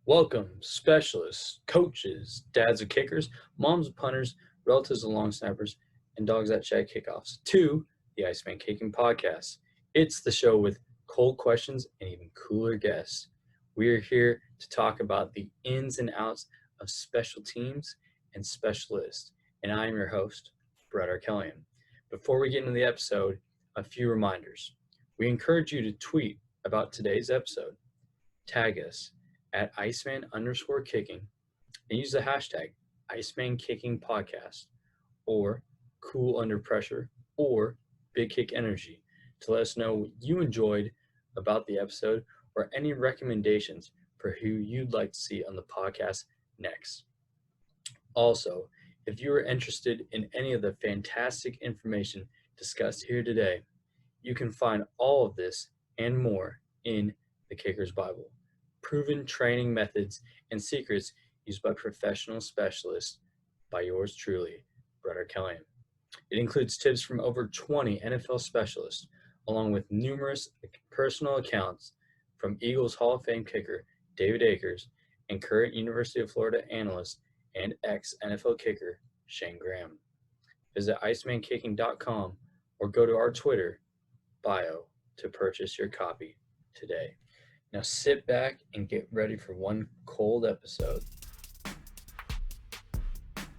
Welcome, specialists, coaches, dads of kickers, moms of punters, relatives of long snappers, and dogs that check kickoffs, to the Iceman Kicking Podcast. It's the show with cold questions and even cooler guests. We are here to talk about the ins and outs of special teams and specialists, and I am your host, Brett Arkelian. Before we get into the episode, a few reminders. We encourage you to tweet about today's episode. Tag us at Iceman_kicking and use the hashtag Iceman Kicking Podcast or Cool Under Pressure or Big Kick Energy to let us know what you enjoyed about the episode or any recommendations for who you'd like to see on the podcast next. Also, if you are interested in any of the fantastic information discussed here today, you can find all of this and more in the Kicker's Bible. Proven training methods and secrets used by professional specialists by yours truly, Brett Arkelian. It includes tips from over 20 NFL specialists, along with numerous personal accounts from Eagles Hall of Fame kicker David Akers and current University of Florida analyst and ex-NFL kicker Shane Graham. Visit IcemanKicking.com or go to our Twitter bio to purchase your copy today. Now sit back and get ready for one cold episode.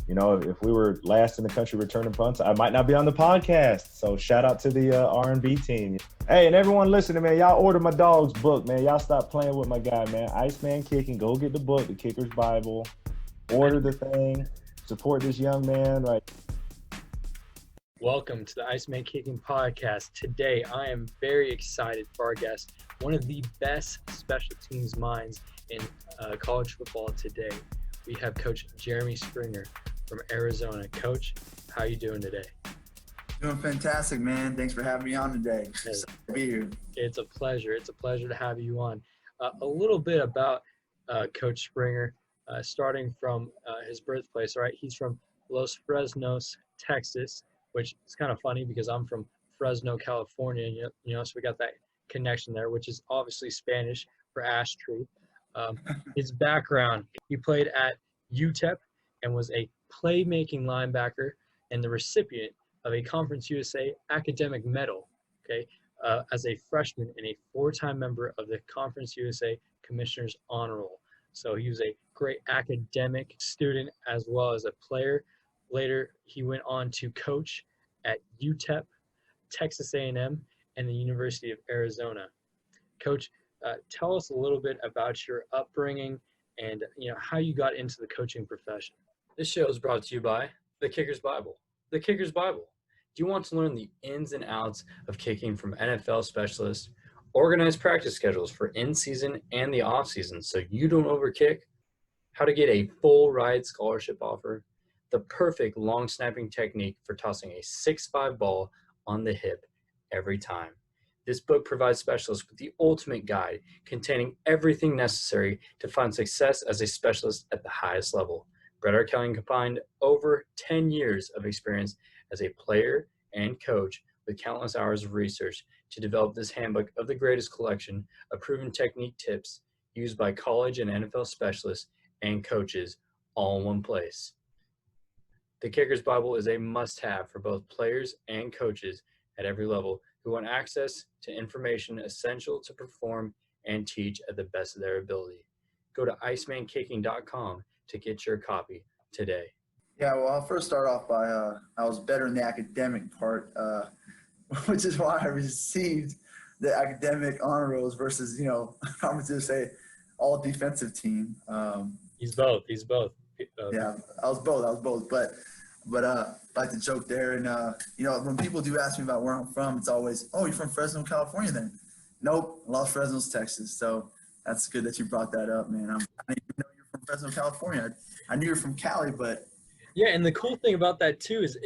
You know, if we were last in the country returning punts, I might not be on the podcast. So shout out to the R&B team. Hey, and everyone listening, man, y'all order my dog's book, man. Y'all stop playing with my guy, man. Iceman Kicking. Go get the book, The Kicker's Bible. Order the thing. Support this young man, right? Welcome to the Iceman Kicking Podcast. Today, I am very excited for our guest, one of the best special teams minds in college football today. We have Coach Jeremy Springer from Arizona. Coach, how you doing today? Doing fantastic, man. Thanks for having me on today. Excited to be here. It's a pleasure. It's a pleasure to have you on. A little bit about Coach Springer, starting from his birthplace, right? He's from Los Fresnos, Texas, which is kind of funny because I'm from Fresno, California, so we got that connection there, which is obviously Spanish for ash tree. His background, he played at UTEP and was a playmaking linebacker and the recipient of a Conference USA academic medal, as a freshman and a four-time member of the Conference USA Commissioner's Honor Roll. So he was a great academic student as well as a player. Later, he went on to coach at UTEP, Texas A&M, and the University of Arizona. Coach, tell us a little bit about your upbringing and how you got into the coaching profession. This show is brought to you by the Kicker's Bible. The Kicker's Bible. Do you want to learn the ins and outs of kicking from NFL specialists, organize practice schedules for in-season and the off-season so you don't overkick, how to get a full ride scholarship offer, the perfect long snapping technique for tossing a 6'5" ball on the hip every time? This book provides specialists with the ultimate guide containing everything necessary to find success as a specialist at the highest level. Brett Arkelian combined over 10 years of experience as a player and coach with countless hours of research to develop this handbook of the greatest collection of proven technique tips used by college and NFL specialists and coaches all in one place. The Kicker's Bible is a must-have for both players and coaches at every level who want access to information essential to perform and teach at the best of their ability. Go to IcemanKicking.com to get your copy today. Yeah, well, I'll first start off by I was better in the academic part, which is why I received the academic honor rolls versus, I'm going to say all defensive team. He's both. Yeah, I was both. But I like to joke there. And, when people do ask me about where I'm from, it's always, oh, you're from Fresno, California then? Nope, Los Fresnos, Texas. So that's good that you brought that up, man. I didn't even know you're from Fresno, California. I knew you're from Cali, but. Yeah, and the cool thing about that too is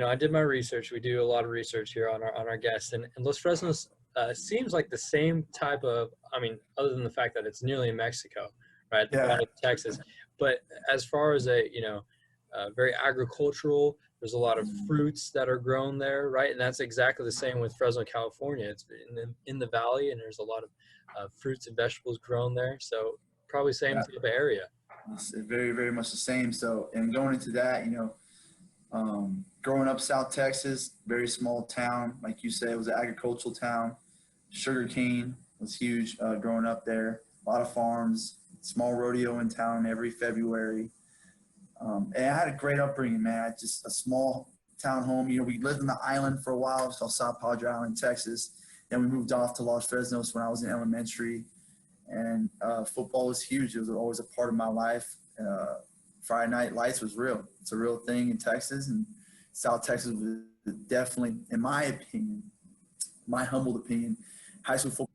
I did my research. We do a lot of research here on our guests, and Los Fresnos seems like the same type of, other than the fact that it's nearly in Mexico, right? The bottom of Texas. But as far as very agricultural, there's a lot of fruits that are grown there, right? And that's exactly the same with Fresno, California. It's in the valley, and there's a lot of fruits and vegetables grown there. So probably same type of area. It's very, very much the same. So, and going into that, growing up South Texas, very small town, like you said, it was an agricultural town. Sugarcane was huge growing up there. A lot of farms, small rodeo in town every February. And I had a great upbringing, man. Just a small town home. We lived on the island for a while, called South Padre Island, Texas. Then we moved off to Los Fresnos when I was in elementary. And football was huge. It was always a part of my life. Friday Night Lights was real. It's a real thing in Texas. And South Texas was definitely, in my opinion, my humble opinion, high school football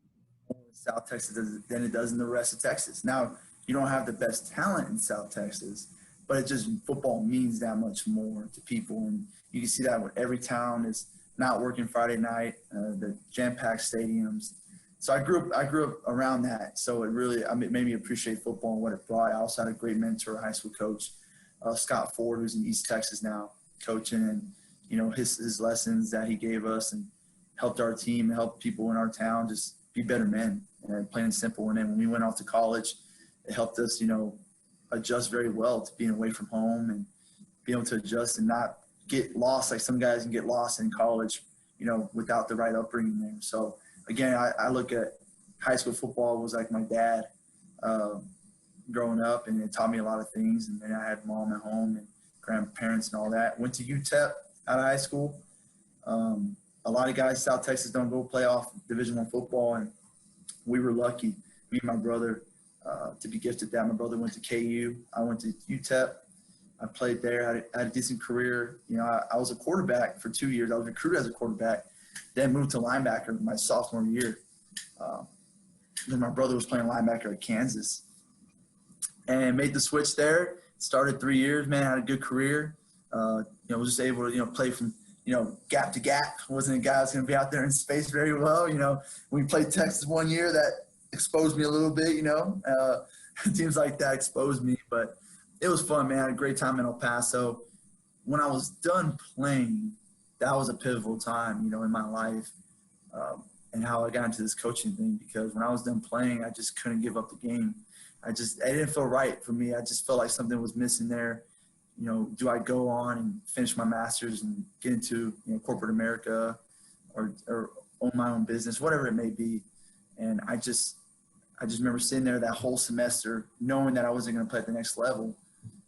in South Texas than it does in the rest of Texas. Now, you don't have the best talent in South Texas, but it just, football means that much more to people. And you can see that when every town is not working Friday night, the jam-packed stadiums. So I grew up around that. So it really made me appreciate football and what it brought. I also had a great mentor, a high school coach, Scott Ford, who's in East Texas now, coaching, and his lessons that he gave us and helped our team and helped people in our town just be better men, and plain and simple. And then when we went off to college, it helped us, adjust very well to being away from home and be able to adjust and not get lost like some guys can get lost in college, without the right upbringing there. So again, I look at high school football was like my dad growing up, and it taught me a lot of things. And then I had mom at home and grandparents and all that. Went to UTEP out of high school. A lot of guys, South Texas, don't go play off Division I football, and we were lucky, me and my brother, to be gifted that. My brother went to KU. I went to UTEP. I played there, had a decent career. I was a quarterback for 2 years. I was recruited as a quarterback, then moved to linebacker my sophomore year. Then my brother was playing linebacker at Kansas and made the switch there. Started 3 years, man, had a good career. Was just able to, play from, gap to gap. Wasn't a guy that's going to be out there in space very well. We played Texas 1 year, that exposed me a little bit, teams like that exposed me, but it was fun, man. I had a great time in El Paso. When I was done playing, that was a pivotal time, in my life, and how I got into this coaching thing, because when I was done playing, I just couldn't give up the game. It didn't feel right for me. I just felt like something was missing there. Do I go on and finish my master's and get into, corporate America or own my own business, whatever it may be. And I just remember sitting there that whole semester knowing that I wasn't going to play at the next level.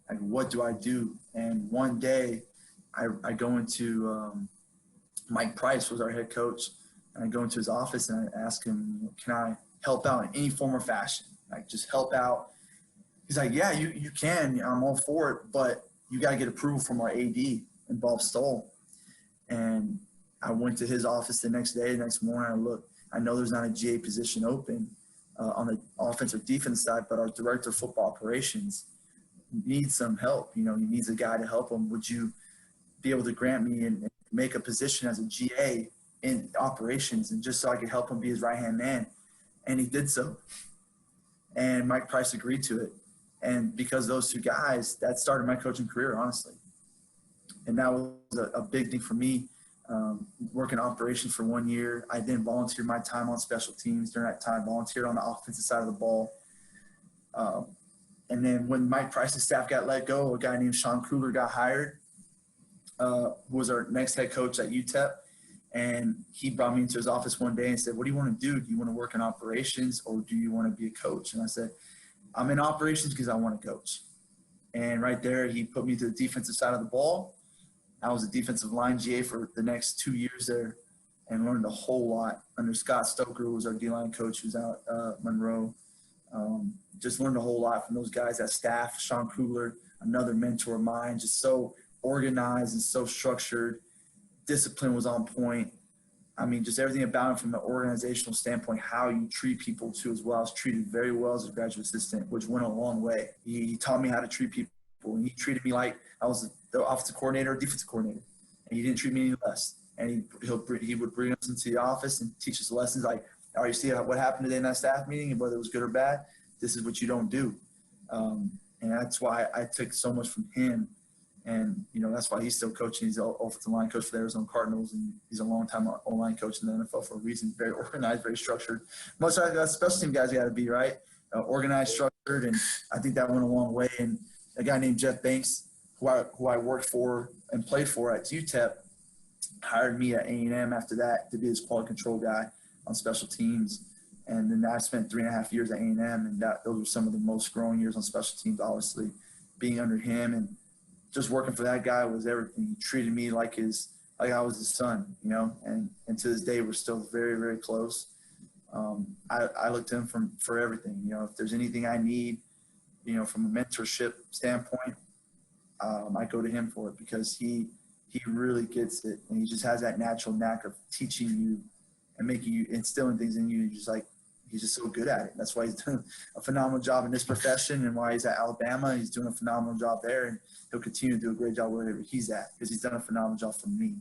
Like, what do I do? And one day I go into Mike Price was our head coach, and I go into his office and I ask him, can I help out in any form or fashion? Like, just help out. He's like, yeah, you can. I'm all for it, but you got to get approval from our AD and Bob Stoll. And I went to his office the next morning. I looked. I know there's not a GA position open on the offensive defense side, but our director of football operations needs some help. He needs a guy to help him. Would you be able to grant me and make a position as a GA in operations, and just so I could help him be his right-hand man? And he did so. And Mike Price agreed to it. And because those two guys, that started my coaching career, honestly. And that was a big thing for me. Working operations for 1 year. I then volunteered my time on special teams during that time, volunteered on the offensive side of the ball. And then when Mike Price's staff got let go, a guy named Sean Kruger got hired, who was our next head coach at UTEP. And he brought me into his office one day and said, what do you want to do? Do you want to work in operations, or do you want to be a coach? And I said, I'm in operations because I want to coach. And right there, he put me to the defensive side of the ball. I was a defensive line GA for the next 2 years there, and learned a whole lot under Scott Stoker, who was our D-line coach, who's out Monroe. Just learned a whole lot from those guys, that staff. Sean Kugler, another mentor of mine, just so organized and so structured. Discipline was on point. I mean, just everything about him from the organizational standpoint, how you treat people too as well. I was treated very well as a graduate assistant, which went a long way. He taught me how to treat people, and he treated me like I was the offensive coordinator or defensive coordinator, and he didn't treat me any less. And he would bring us into the office and teach us lessons like, all right, you see what happened today in that staff meeting, and whether it was good or bad, this is what you don't do. And that's why I took so much from him. And, that's why he's still coaching. He's the offensive line coach for the Arizona Cardinals, and he's a long-time O-line coach in the NFL for a reason. Very organized, very structured. Much like that special team guys got to be, right? Organized, structured, and I think that went a long way. And a guy named Jeff Banks, who I worked for and played for at UTEP, hired me at A&M after that to be his quality control guy on special teams. And then I spent 3.5 years at A&M, and those were some of the most growing years on special teams, obviously, being under him and just working for that guy was everything. He treated me like I was his son, you know, and to this day we're still very, very close. I look to him for everything. You know, if there's anything I need, you know, from a mentorship standpoint, I go to him for it because he really gets it, and he just has that natural knack of teaching you and making you, instilling things in you. He's just so good at it. That's why he's doing a phenomenal job in this profession, and why he's at Alabama. He's doing a phenomenal job there, and he'll continue to do a great job wherever he's at because he's done a phenomenal job for me.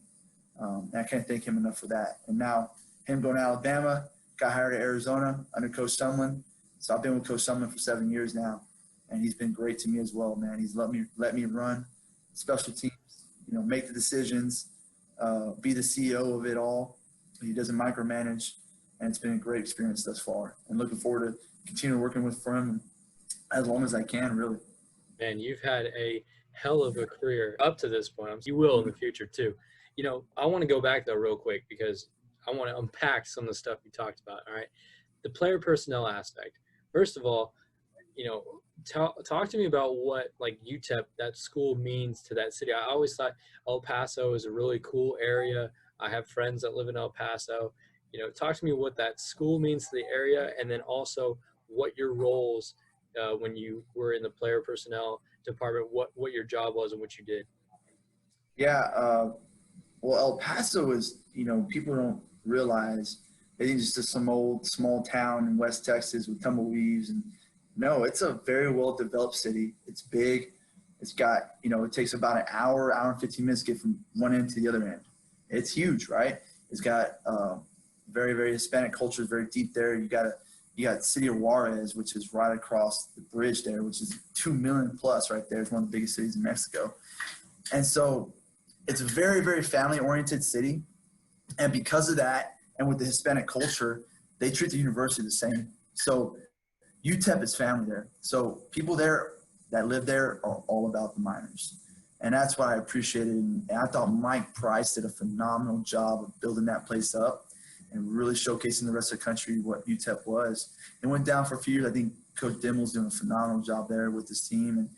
And I can't thank him enough for that. And now him going to Alabama, got hired at Arizona under Coach Sumlin. So I've been with Coach Sumlin for 7 years now, and he's been great to me as well, man. He's let me run special teams, you know, make the decisions, be the CEO of it all. He doesn't micromanage, and it's been a great experience thus far. And looking forward to continue working for him as long as I can, really. Man, you've had a hell of a career up to this point. You will in the future too. You know, I want to go back though real quick because I want to unpack some of the stuff you talked about. All right, the player personnel aspect. First of all, you know, talk to me about what like UTEP, that school, means to that city. I always thought El Paso is a really cool area. I have friends that live in El Paso. You know, talk to me what that school means to the area, and then also what your roles when you were in the player personnel department, what your job was and what you did. Yeah, well, El Paso is, you know, people don't realize, they think it's just some old small town in West Texas with tumbleweeds. And no, it's a very well-developed city. It's big. It's got, you know, it takes about an hour and 15 minutes to get from one end to the other end. It's huge, right? It's got very, very Hispanic culture, very deep there. You got City of Juarez, which is right across the bridge there, which is 2 million plus right there. It's one of the biggest cities in Mexico. And so it's a very, very family-oriented city. And because of that, and with the Hispanic culture, they treat the university the same. So UTEP is family there. So people there that live there are all about the minors. And that's what I appreciated. And I thought Mike Price did a phenomenal job of building that place up and really showcasing the rest of the country what UTEP was. It went down for a few years. I think Coach Dimmel's doing a phenomenal job there with his team. And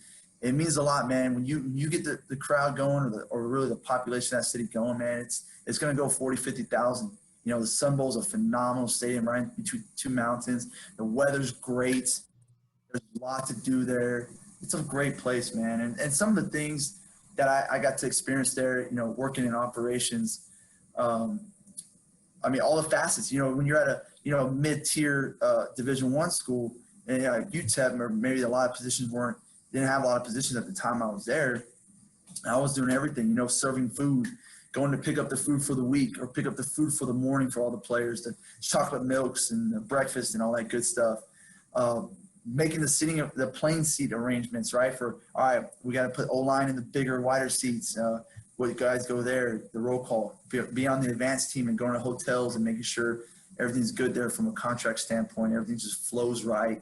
it means a lot, man. When you get the crowd going or really the population of that city going, man, it's going to go 40, 50,000. You know, the Sun Bowl is a phenomenal stadium right between two mountains. The weather's great. There's a lot to do there. It's a great place, man. And some of the things that I got to experience there, you know, working in operations, I mean, all the facets, you know, when you're at a, you know, mid-tier Division I school, and UTEP, or maybe a lot of positions didn't have a lot of positions at the time I was there. I was doing everything, you know, serving food, going to pick up the food for the week or pick up the food for the morning for all the players, the chocolate milks and the breakfast and all that good stuff. Making the plane seat arrangements, right? For, all right, we got to put O-line in the bigger, wider seats. What guys go there, the roll call, be on the advanced team and going to hotels and making sure everything's good there from a contract standpoint. Everything just flows right.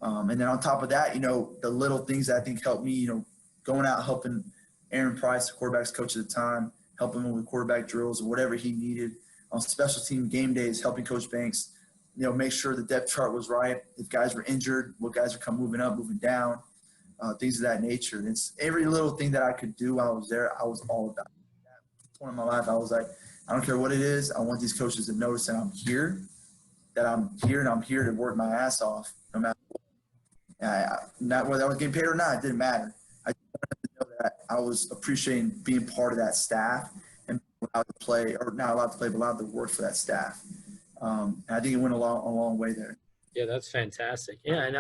And then on top of that, you know, the little things that I think helped me, you know, going out helping Aaron Price, the quarterback's coach at the time, helping him with quarterback drills or whatever he needed. On special team game days, helping Coach Banks, you know, make sure the depth chart was right. If guys were injured, what guys are moving up, moving down, things of that nature. And it's every little thing that I could do while I was there, I was all about it. At that point in my life, I was like, I don't care what it is. I want these coaches to notice that I'm here, and I'm here to work my ass off, no matter what. Not whether I was getting paid or not, it didn't matter. I just wanted to know that I was appreciating being part of that staff and allowed to play, or not allowed to play, but allowed to work for that staff. And I think it went a long way there. Yeah, that's fantastic. Yeah, and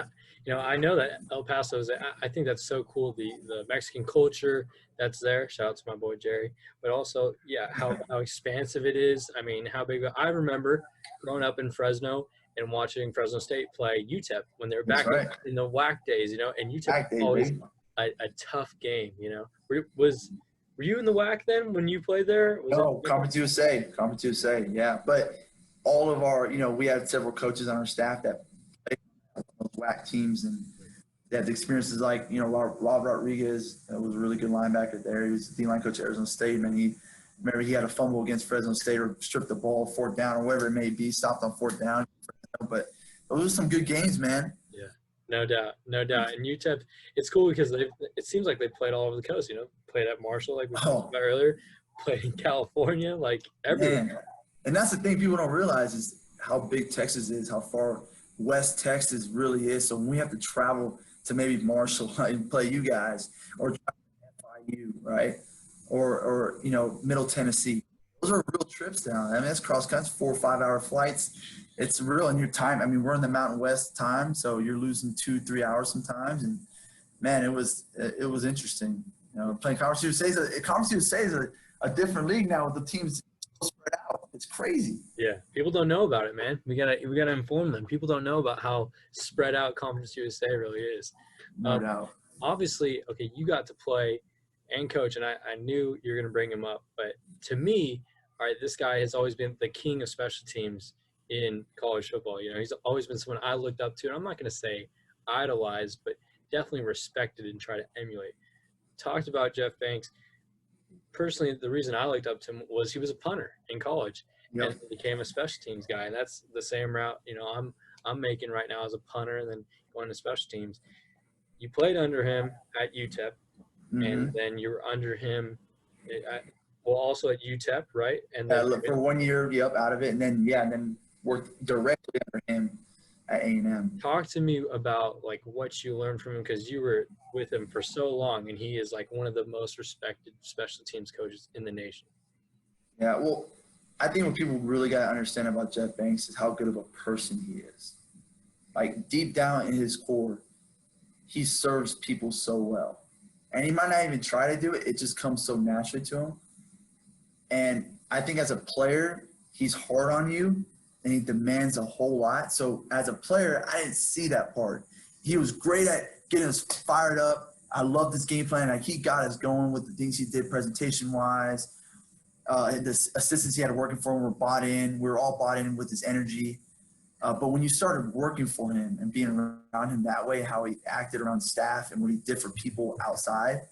you know, I know that El Paso is. I think that's so cool. The Mexican culture that's there. Shout out to my boy Jerry. But also, yeah, how expansive it is. I mean, how big. I remember growing up in Fresno and watching Fresno State play UTEP when they were back in the WAC days. You know, and UTEP was always a tough game. You know, were you in the WAC then when you played there? No, Conference USA. Yeah, but all of our, you know, we had several coaches on our staff that played on those WAC teams, and They have the experiences like, Rob Rodriguez was a really good linebacker there. He was the D-line coach at Arizona State, and he had a fumble against Fresno State or stripped the ball, fourth down or whatever it may be, stopped on fourth down. But those are some good games, man. Yeah, no doubt, no doubt. And UTEP, it's cool because it seems like they played all over the coast. Played at Marshall, like we talked about earlier, played in California, like everywhere. Man. And that's the thing people don't realize is how big Texas is, how far West Texas really is. So when we have to travel to maybe Marshall and play you guys, or FIU, right, or Middle Tennessee, those are real trips down. I mean, that's cross country, 4 or 5 hour flights. It's real in your time. I mean, we're in the Mountain West time, so you're losing 2-3 hours sometimes. And man, it was interesting. Playing Conference USA is a different league now with the teams spread out. It's crazy. Yeah, people don't know about it, man. We gotta inform them. People don't know about how spread out Conference USA really is. No doubt. Obviously, okay, you got to play and coach, and I knew you were gonna bring him up. But to me, all right, this guy has always been the king of special teams in college football. He's always been someone I looked up to, and I'm not gonna say idolized, but definitely respected and try to emulate. Talked about Jeff Banks. Personally, the reason I looked up to him was he was a punter in college and became a special teams guy. And that's the same route, I'm making right now as a punter and then going to special teams. You played under him at UTEP, and then you were under him also at UTEP, right? And then for 1 year, out of it, and then worked directly under him at A&M. Talk to me about like what you learned from him, because you were with him for so long, and he is like one of the most respected special teams coaches in the nation. Yeah, well, I think what people really got to understand about Jeff Banks is how good of a person he is. Like deep down in his core, he serves people so well. And he might not even try to do it. It just comes so naturally to him. And I think as a player, he's hard on you and he demands a whole lot. So as a player, I didn't see that part. He was great at getting us fired up. I loved his game plan. Like he got us going with the things he did presentation-wise. The assistants he had working for him were bought in. We were all bought in with his energy. But when you started working for him and being around him that way, how he acted around staff and what he did for people outside,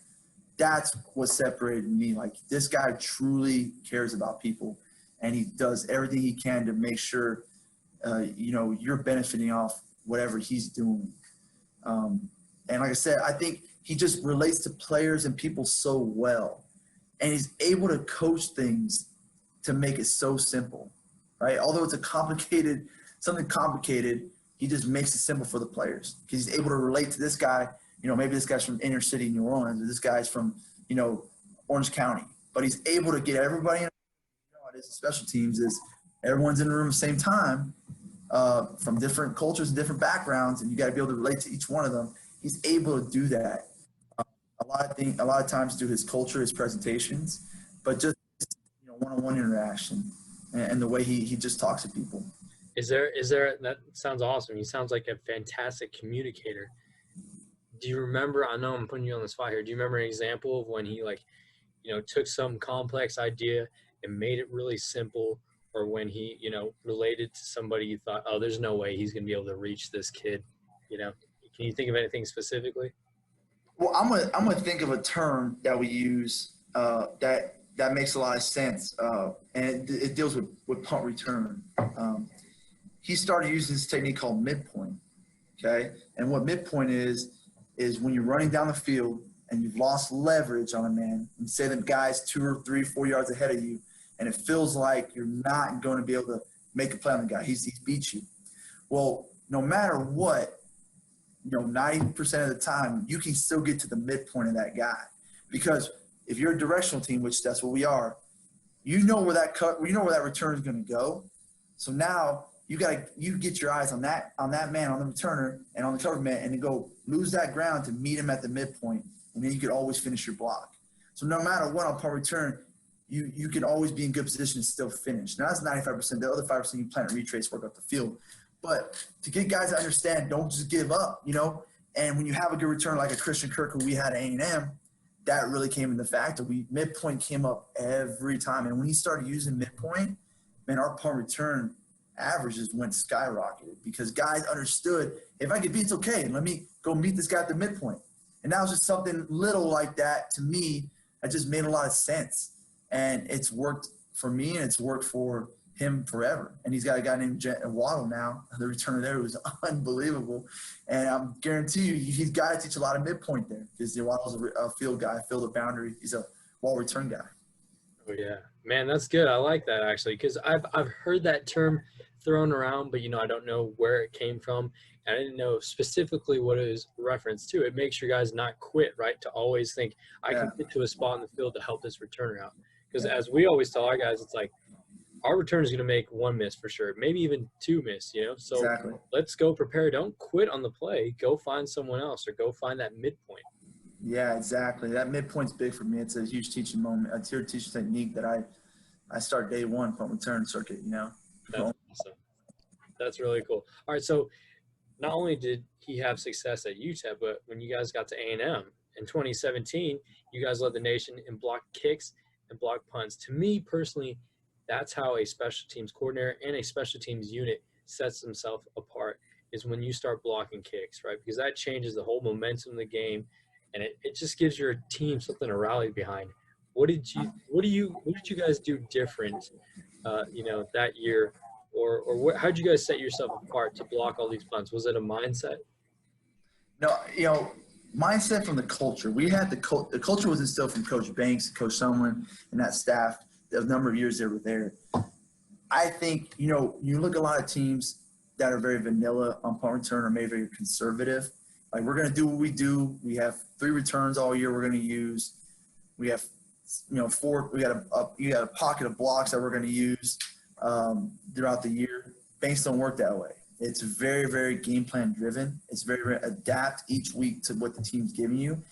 that's what separated me. Like this guy truly cares about people, and he does everything he can to make sure, you're benefiting off whatever he's doing. And like I said, I think he just relates to players and people so well, and he's able to coach things to make it so simple, right? Although it's something complicated, he just makes it simple for the players because he's able to relate to this guy. Maybe this guy's from inner city New Orleans, or this guy's from, Orange County, but he's able to get everybody in. It is special teams is everyone's in the room at the same time, from different cultures and different backgrounds, and you got to be able to relate to each one of them. He's able to do that. A lot of times through his culture, his presentations, but just one-on-one interaction and the way he just talks to people. Is there that sounds awesome. He sounds like a fantastic communicator. Do you remember, I know I'm putting you on the spot here, do you remember an example of when he took some complex idea and made it really simple, or when he, related to somebody you thought, oh, there's no way he's going to be able to reach this kid, Can you think of anything specifically? Well, I'm gonna think of a term that we use that makes a lot of sense, and it deals with punt return. He started using this technique called midpoint, okay? And what midpoint is when you're running down the field and you've lost leverage on a man, and say the guy's 2 or 3, 4 yards ahead of you, and it feels like you're not going to be able to make a play on the guy. He's beat you. Well, no matter what, 90% of the time, you can still get to the midpoint of that guy. Because if you're a directional team, which that's what we are, you know where that return is going to go. So now you get your eyes on that man, on the returner, and on the cover man, and then go lose that ground to meet him at the midpoint, and then you could always finish your block. So no matter what on punt return, you can always be in good position to still finish. Now that's 95%. The other 5% you plan to retrace, work up the field. But to get guys to understand, don't just give up, And when you have a good return like a Christian Kirk who we had at A&M, that really came into factor. Midpoint came up every time. And when he started using midpoint, man, our punt return averages went skyrocketed because guys understood, if I get beat, it's okay. Let me go meet this guy at the midpoint. And that was just something little like that to me that just made a lot of sense. And it's worked for me and it's worked for him forever. And he's got a guy named Waddle now. The return there was unbelievable. And I'm guarantee you, he's got to teach a lot of midpoint there because Waddle's a field guy, field of boundary. He's a wall return guy. Oh, yeah. Man, that's good. I like that, actually, because I've heard that term thrown around, but, I don't know where it came from. And I didn't know specifically what it was referenced to. It makes your guys not quit, right, to always think, I can get to a spot in the field to help this returner out. Because as we always tell our guys, it's like, our return is going to make one miss for sure, maybe even two miss, So exactly. Let's go prepare. Don't quit on the play. Go find someone else or go find that midpoint. Yeah, exactly. That midpoint's big for me. It's a huge teaching moment, a tier teaching technique that I start day one punt return circuit, That's awesome. That's really cool. All right, so not only did he have success at UTEP, but when you guys got to A&M in 2017, you guys led the nation in block kicks and block punts. To me personally, that's how a special teams coordinator and a special teams unit sets themselves apart, is when you start blocking kicks, right? Because that changes the whole momentum of the game, and it just gives your team something to rally behind. What did you guys do different, that year, or how did you guys set yourself apart to block all these punts? Was it a mindset? No, mindset from the culture. We had the culture was instilled from Coach Banks, Coach Sumlin, and that staff. The number of years they were there. I think you look at a lot of teams that are very vanilla on punt return or maybe very conservative. Like, we're going to do what we do. We have 3 returns all year we're going to use. We have, 4. We got a pocket of blocks that we're going to use throughout the year. Banks don't work that way. It's very, very game plan driven. It's very, very adapt each week to what the team's giving you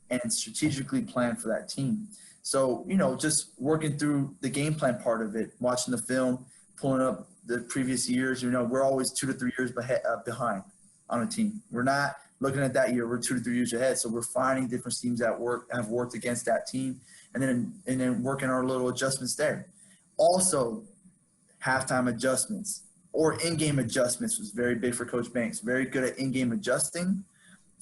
and strategically plan for that team. So, just working through the game plan part of it, watching the film, pulling up the previous years, we're always 2 to 3 years behind on a team. We're not looking at that year, we're 2 to 3 years ahead. So we're finding different teams that have worked against that team and then working our little adjustments there. Also, halftime adjustments or in-game adjustments was very big for Coach Banks. Very good at in-game adjusting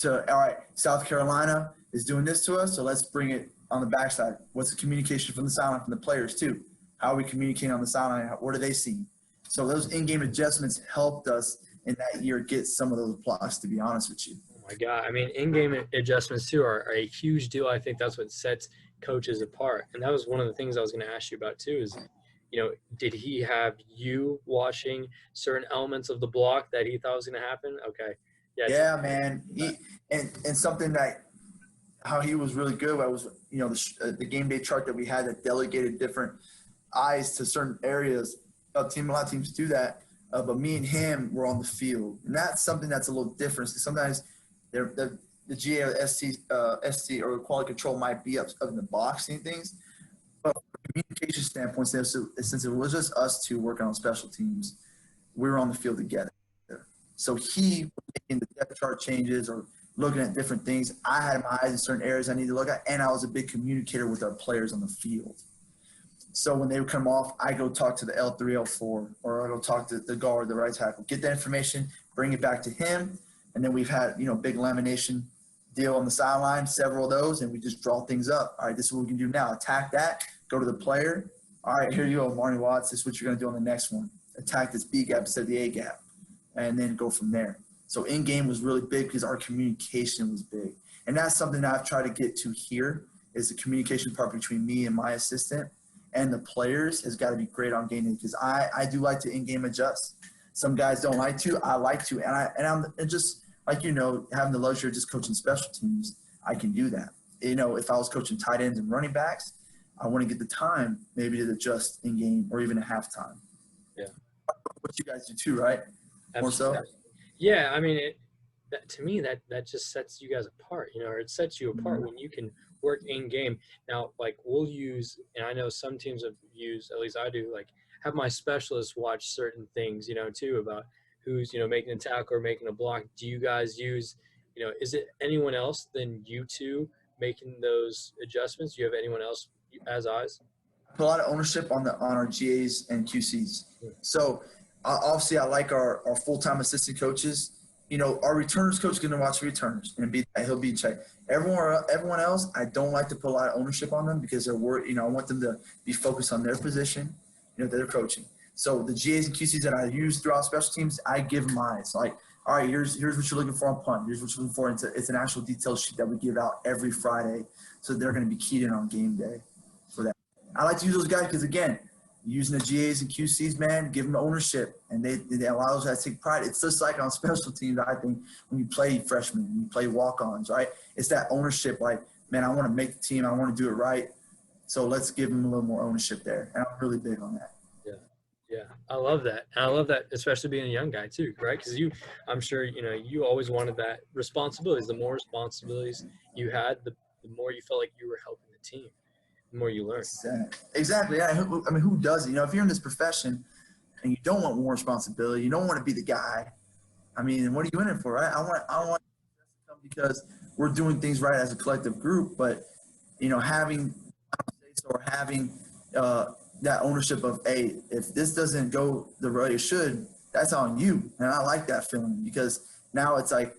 to, all right, South Carolina is doing this to us, so let's bring it on the backside. What's the communication from the sideline from the players too? How are we communicating on the sideline? What are they seeing? So those in-game adjustments helped us in that year get some of those blocks, to be honest with you. Oh my God. I mean, in-game adjustments too are a huge deal. I think that's what sets coaches apart. And that was one of the things I was going to ask you about too is, did he have you watching certain elements of the block that he thought was going to happen? Okay. Yeah, man. And something that how he was really good was, the game day chart that we had that delegated different eyes to certain areas of team. A lot of teams do that, but me and him were on the field, and that's something that's a little different. Sometimes the GA or ST or quality control might be up in the box and things, but from a communication standpoint, since it was just us two working on special teams, we were on the field together. So he was making the depth chart changes or looking at different things. I had my eyes in certain areas I need to look at, and I was a big communicator with our players on the field. So when they would come off, I go talk to the L3, L4, or I go talk to the guard, the right tackle, get that information, bring it back to him, and then we've had, big lamination deal on the sideline, several of those, and we just draw things up. All right, this is what we can do now. Attack that, go to the player. All right, here you go, Marnie Watts. This is what you're going to do on the next one. Attack this B gap instead of the A gap, and then go from there. So in-game was really big because our communication was big. And that's something that I've tried to get to here is the communication part between me and my assistant and the players has got to be great on game day because I do like to in-game adjust. Some guys don't like to. I like to. And just like, having the luxury of just coaching special teams, I can do that. If I was coaching tight ends and running backs, I want to get the time maybe to adjust in-game or even at halftime. Yeah. What you guys do too, right? More so? Yeah, I mean, to me, that just sets you guys apart, or it sets you apart when you can work in game. Now, like we'll use, and I know some teams have used, at least I do, like have my specialists watch certain things, too, about who's, making a tackle or making a block. Do you guys use, is it anyone else than you two making those adjustments? Do you have anyone else as eyes? Put a lot of ownership on our GAs and QCs. So obviously I like our full-time assistant coaches. You know, our returners coach is going to watch the returners and he'll be in check. Everyone else, I don't like to put a lot of ownership on them because they're worried. You know, I want them to be focused on their position, you know, that they're coaching. So the GAs and QCs that I use throughout special teams, I give them eyes. Like, all right, here's what you're looking for on punt. Here's what you're looking for. It's an actual detail sheet that we give out every Friday, so they're going to be keyed in on game day for that. I like to use those guys because, again, using the GAs and QCs, man, give them ownership, and they allow those guys to take pride. It's just like on special teams, I think, when you play freshmen, when you play walk-ons, right? It's that ownership, like, man, I want to make the team. I want to do it right. So let's give them a little more ownership there, and I'm really big on that. Yeah, I love that. And I love that, especially being a young guy too, right? Because I'm sure, you know, you always wanted that responsibilities. The more responsibilities you had, the more you felt like you were helping the team, the more you learned. Exactly. Yeah. I mean, who does it? You know, if you're in this profession and you don't want more responsibility, you don't want to be the guy. I mean, what are you in it for, right? I want because we're doing things right as a collective group, but you know, having that ownership of, hey, if this doesn't go the way it should, that's on you. And I like that feeling because now it's like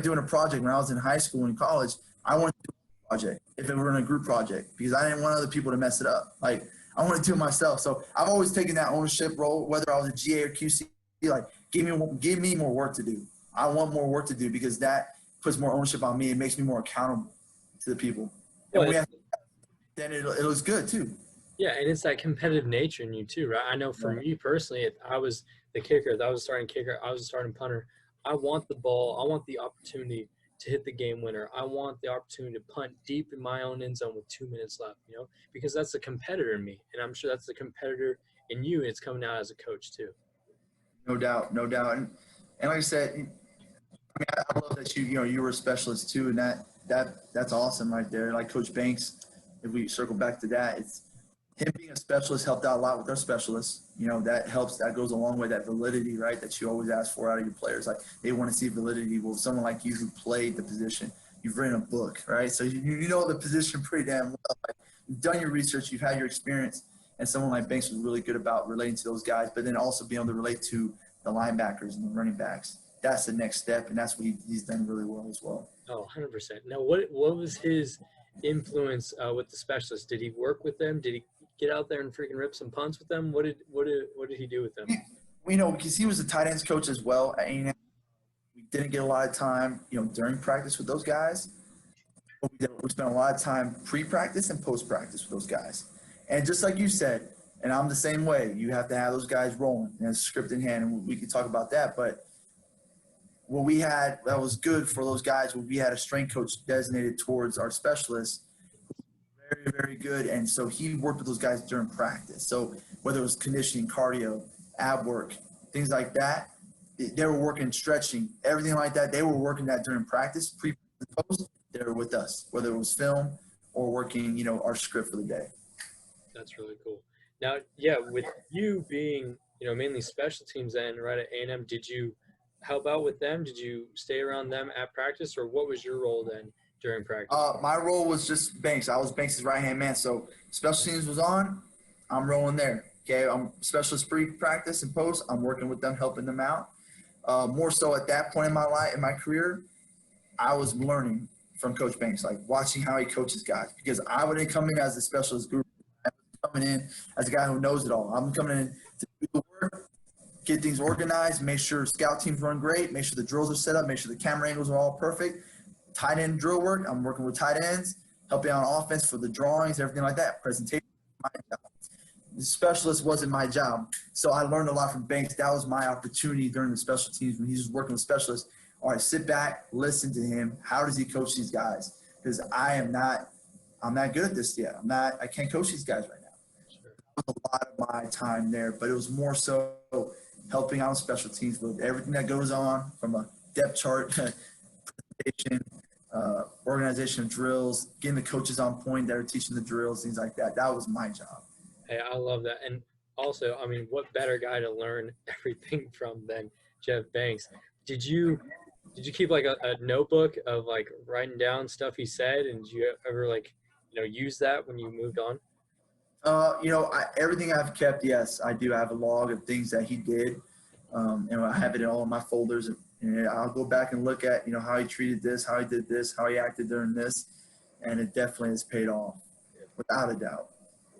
doing a project. When I was in high school and college, I wanted to do a project if it were in a group project because I didn't want other people to mess it up. Like, I want to do it myself. So I've always taken that ownership role, whether I was a GA or QC, like, give me more work to do. I want more work to do because that puts more ownership on me. It makes me more accountable to the people. And then it looks good too. Yeah, and it's that competitive nature in you too, right? I know for me personally, if I was the kicker, if I was a starting kicker, I was a starting punter, I want the ball, I want the opportunity to hit the game winner. I want the opportunity to punt deep in my own end zone with 2 minutes left, you know, because that's the competitor in me. And I'm sure that's the competitor in you, and it's coming out as a coach too. No doubt. And like I said, I mean, I love that you were a specialist too, and that's awesome right there. Like Coach Banks, if we circle back to that, it's him being a specialist helped out a lot with our specialists. You know, that helps. That goes a long way. That validity, right, that you always ask for out of your players. Like, they want to see validity. Well, someone like you who played the position, you've written a book, right? So you know the position pretty damn well. Like, you've done your research. You've had your experience. And someone like Banks was really good about relating to those guys, but then also being able to relate to the linebackers and the running backs. That's the next step, and that's what he's done really well as well. Oh, 100%. Now, what was his influence with the specialists? Did he work with them? Did he get out there and freaking rip some punts with them? What did he do with them? You know, because he was a tight ends coach as well. And we didn't get a lot of time, you know, during practice with those guys. We spent a lot of time pre-practice and post-practice with those guys. And just like you said, and I'm the same way, you have to have those guys rolling and a script in hand, and we can talk about that. But what we had that was good for those guys, we had a strength coach designated towards our specialists, very, very good. And so he worked with those guys during practice. So whether it was conditioning, cardio, ab work, things like that, they were working stretching, everything like that. They were working that during practice, pre and post. They were with us, whether it was film or working, you know, our script for the day. That's really cool. Now, yeah, with you being, you know, mainly special teams then, right, at A&M, did you help out with them? Did you stay around them at practice, or what was your role then during practice? My role was just Banks. I was Banks' right-hand man. So special teams was on, I'm rolling there. Okay, I'm specialist pre-practice and post. I'm working with them, helping them out. More so at that point in my life, in my career, I was learning from Coach Banks, like watching how he coaches guys, because I wouldn't come in as a specialist group. I was coming in as a guy who knows it all. I'm coming in to do the work, get things organized, make sure scout teams run great, make sure the drills are set up, make sure the camera angles are all perfect. Tight end drill work, I'm working with tight ends, helping on offense for the drawings, everything like that. Presentation, my job. The specialist wasn't my job. So I learned a lot from Banks. That was my opportunity during the special teams when he was working with specialists. All right, sit back, listen to him. How does he coach these guys? Because I'm not good at this yet. I can't coach these guys right now. Sure. It was a lot of my time there, but it was more so helping out special teams with everything that goes on from a depth chart, presentation, organization of drills, getting the coaches on point that are teaching the drills, things like that. That was my job. Hey, I love that. And also, I mean, what better guy to learn everything from than Jeff Banks? Did you keep like a notebook of like writing down stuff he said, and did you ever like, you know, use that when you moved on? You know, everything I've kept, yes, I do have a log of things that he did. And I have it in all of my folders. And I'll go back and look at, how he treated this, how he did this, how he acted during this. And it definitely has paid off, without a doubt.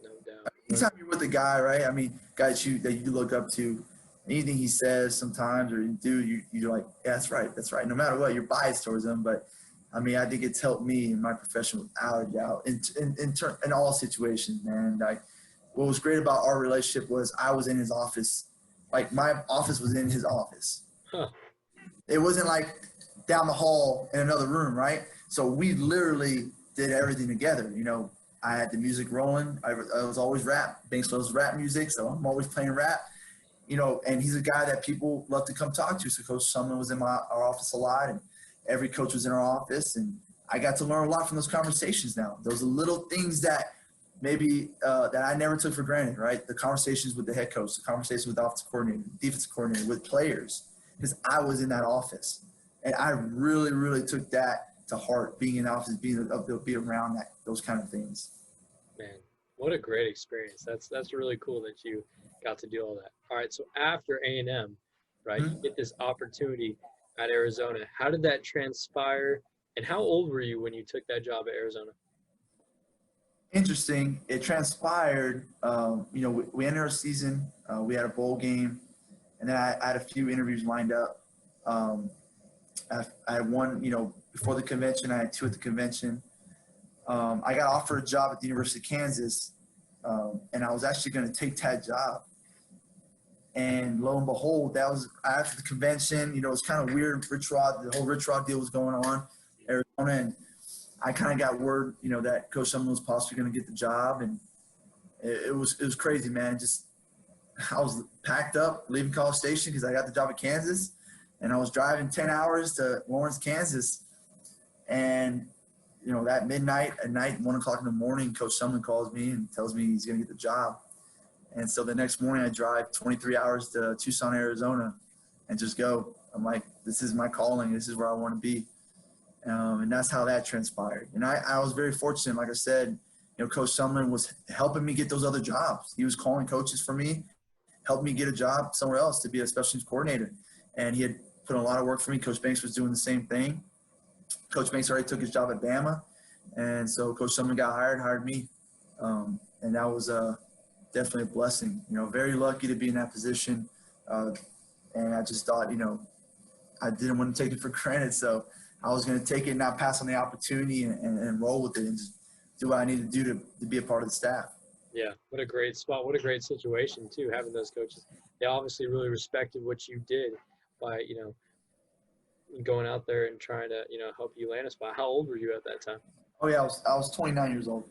No doubt. Anytime you're with a guy, right? I mean, guys that you look up to, anything he says sometimes or you do, you're like, yeah, that's right, that's right. No matter what, you're biased towards him. But, I mean, I think it's helped me in my profession without a doubt in all situations, man. Like, what was great about our relationship was I was in his office. Like, my office was in his office. Huh. It wasn't like down the hall in another room, right? So we literally did everything together. I had the music rolling. I was always rap. Banks loves rap music, so I'm always playing rap. And he's a guy that people love to come talk to. So Coach Sumlin was in our office a lot, and every coach was in our office. And I got to learn a lot from those conversations now. Those are little things that maybe that I never took for granted, right? The conversations with the head coach, the conversations with the offensive coordinator, defensive coordinator, with players, because I was in that office. And I really, really took that to heart, being in the office, being able to be around those kind of things. Man, what a great experience. That's really cool that you got to do all that. All right, so after A&M, right, you get this opportunity at Arizona. How did that transpire, and how old were you when you took that job at Arizona? Interesting. It transpired, we ended our season. We had a bowl game, and then I had a few interviews lined up. I had one, before the convention. I had two at the convention. I got offered a job at the University of Kansas, and I was actually going to take that job. And lo and behold, that was after the convention. It was kind of weird. The whole Rich Rod deal was going on in Arizona, and I kind of got word, that Coach Sumlin was possibly going to get the job, and it was crazy, man. I was packed up, leaving College Station because I got the job at Kansas, and I was driving 10 hours to Lawrence, Kansas, and that midnight, at night, 1 o'clock in the morning, Coach Sumlin calls me and tells me he's going to get the job. And so the next morning I drive 23 hours to Tucson, Arizona, and just go. I'm like, this is my calling. This is where I want to be. And that's how that transpired. And I was very fortunate. Like I said, Coach Sumlin was helping me get those other jobs. He was calling coaches for me, helped me get a job somewhere else to be a special teams coordinator. And he had put a lot of work for me. Coach Banks was doing the same thing. Coach Banks already took his job at Bama. And so Coach Sumlin got hired me. And that was definitely a blessing. Very lucky to be in that position. And I just thought, I didn't want to take it for granted. So I was going to take it and not pass on the opportunity and roll with it and just do what I need to do to be a part of the staff. Yeah, what a great spot. What a great situation, too, having those coaches. They obviously really respected what you did by, going out there and trying to, help you land a spot. How old were you at that time? Oh, yeah, I was 29 years old.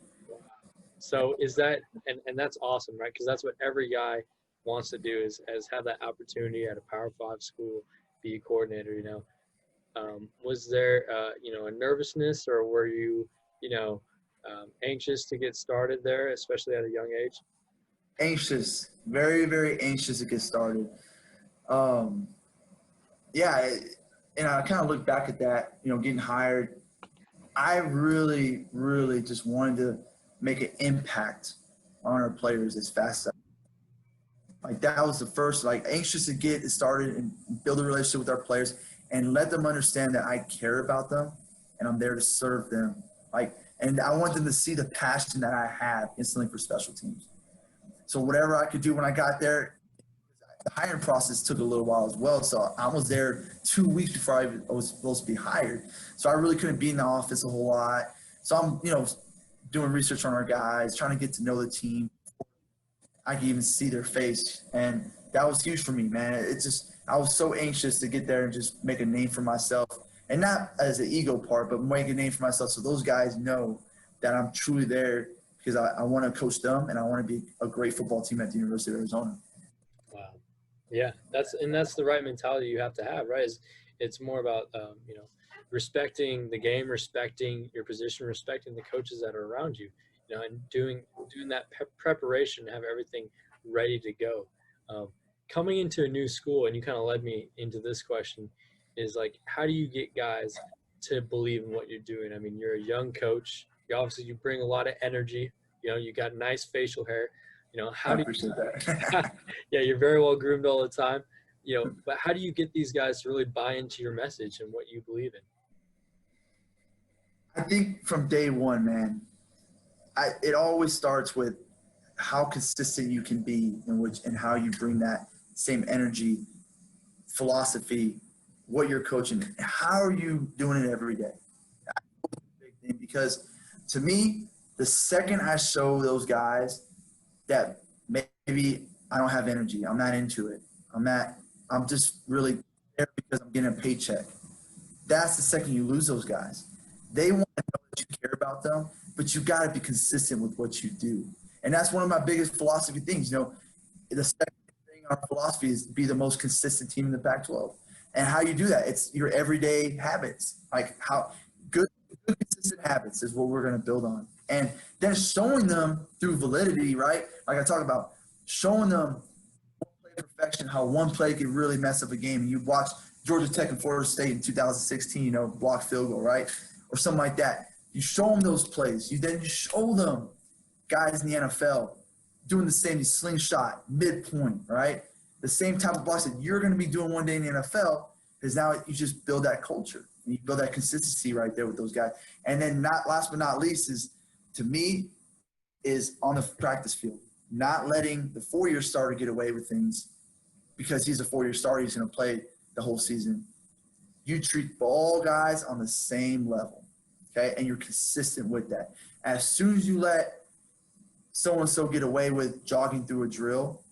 So is that – and that's awesome, right? Because that's what every guy wants to do is have that opportunity at a Power 5 school, be a coordinator, Was there, a nervousness, or were you, anxious to get started there, especially at a young age? Anxious, very, very anxious to get started. Yeah, and I kind of look back at that, getting hired. I really, really just wanted to make an impact on our players as fast as that was the first, anxious to get started and build a relationship with our players and let them understand that I care about them and I'm there to serve them. And I want them to see the passion that I have instantly for special teams. So whatever I could do when I got there, the hiring process took a little while as well. So I was there 2 weeks before I was supposed to be hired. So I really couldn't be in the office a whole lot. So I'm, doing research on our guys, trying to get to know the team. I could even see their face. And that was huge for me, man. I was so anxious to get there and just make a name for myself. And not as an ego part, but make a name for myself so those guys know that I'm truly there because I want to coach them and I want to be a great football team at the University of Arizona. Wow. Yeah, that's the right mentality you have to have, right? It's more about, respecting the game, respecting your position, respecting the coaches that are around you, and doing that preparation to have everything ready to go. Coming into a new school, and you kind of led me into this question, is how do you get guys to believe in what you're doing? I mean, you're a young coach. You bring a lot of energy. You got nice facial hair. How I do appreciate you, that. yeah, you're very well groomed all the time. But how do you get these guys to really buy into your message and what you believe in? I think from day one, man, it always starts with how consistent you can be and how you bring that same energy, philosophy, what you're coaching. How are you doing it every day? That's a big thing, because to me, the second I show those guys that maybe I don't have energy, I'm not into it, I'm just really there because I'm getting a paycheck. That's the second you lose those guys. They want to know that you care about them, but you got to be consistent with what you do. And that's one of my biggest philosophy things. The second thing in our philosophy is be the most consistent team in the Pac-12. And how you do that, it's your everyday habits. Like how good consistent habits is what we're going to build on. And then showing them through validity, right? Like I talk about, showing them play perfection, how one play could really mess up a game. And you watch Georgia Tech and Florida State in 2016, block field goal, right? Or something like that. You show them those plays. You show them guys in the NFL doing the same slingshot, midpoint, right? The same type of blocks that you're going to be doing one day in the NFL, is now you just build that culture. And you build that consistency right there with those guys. And then last but not least to me, is on the practice field. Not letting the 4-year starter get away with things because he's a 4-year starter. He's going to play the whole season. You treat all guys on the same level, okay? And you're consistent with that. As soon as you let so-and-so get away with jogging through a drill,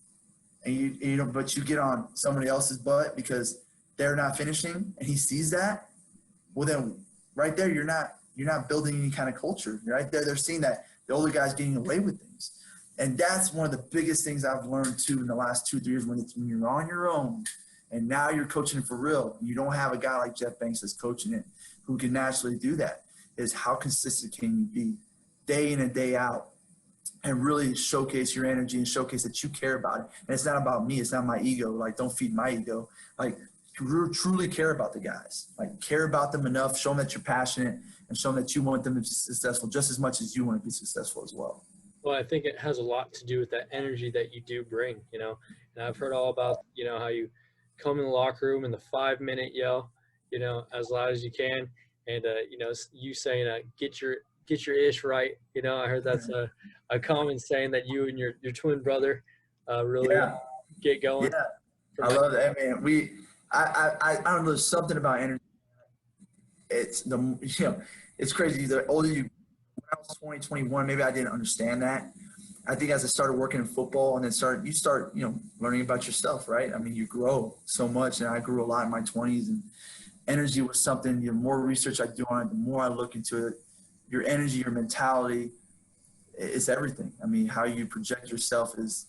and but you get on somebody else's butt because they're not finishing, and he sees that, well then right there you're not building any kind of culture. Right there, they're seeing that the older guy's getting away with things. And that's one of the biggest things I've learned too in the last 2-3 years, when you're on your own and now you're coaching it for real. You don't have a guy like Jeff Banks that's coaching it who can naturally do that, is how consistent can you be day in and day out and really showcase your energy and showcase that you care about it. And it's not about me. It's not my ego. Like, don't feed my ego. Like, you truly care about the guys. Like, care about them enough, show them that you're passionate, and show them that you want them to be successful just as much as you want to be successful as well. Well, I think it has a lot to do with that energy that you do bring, And I've heard all about, how you come in the locker room and the 5-minute yell, as loud as you can. And, you saying, get your ish right. I heard that's a common saying that you and your twin brother really get going. Yeah, I love that, man. I don't know, there's something about energy. It's crazy. The older you, when I was 20, 21, maybe I didn't understand that. I think as I started working in football and then you start learning about yourself, right? I mean, you grow so much, and I grew a lot in my 20s, and energy was something, the more research I do on it, the more I look into it. Your energy, your mentality is everything. I mean, how you project yourself is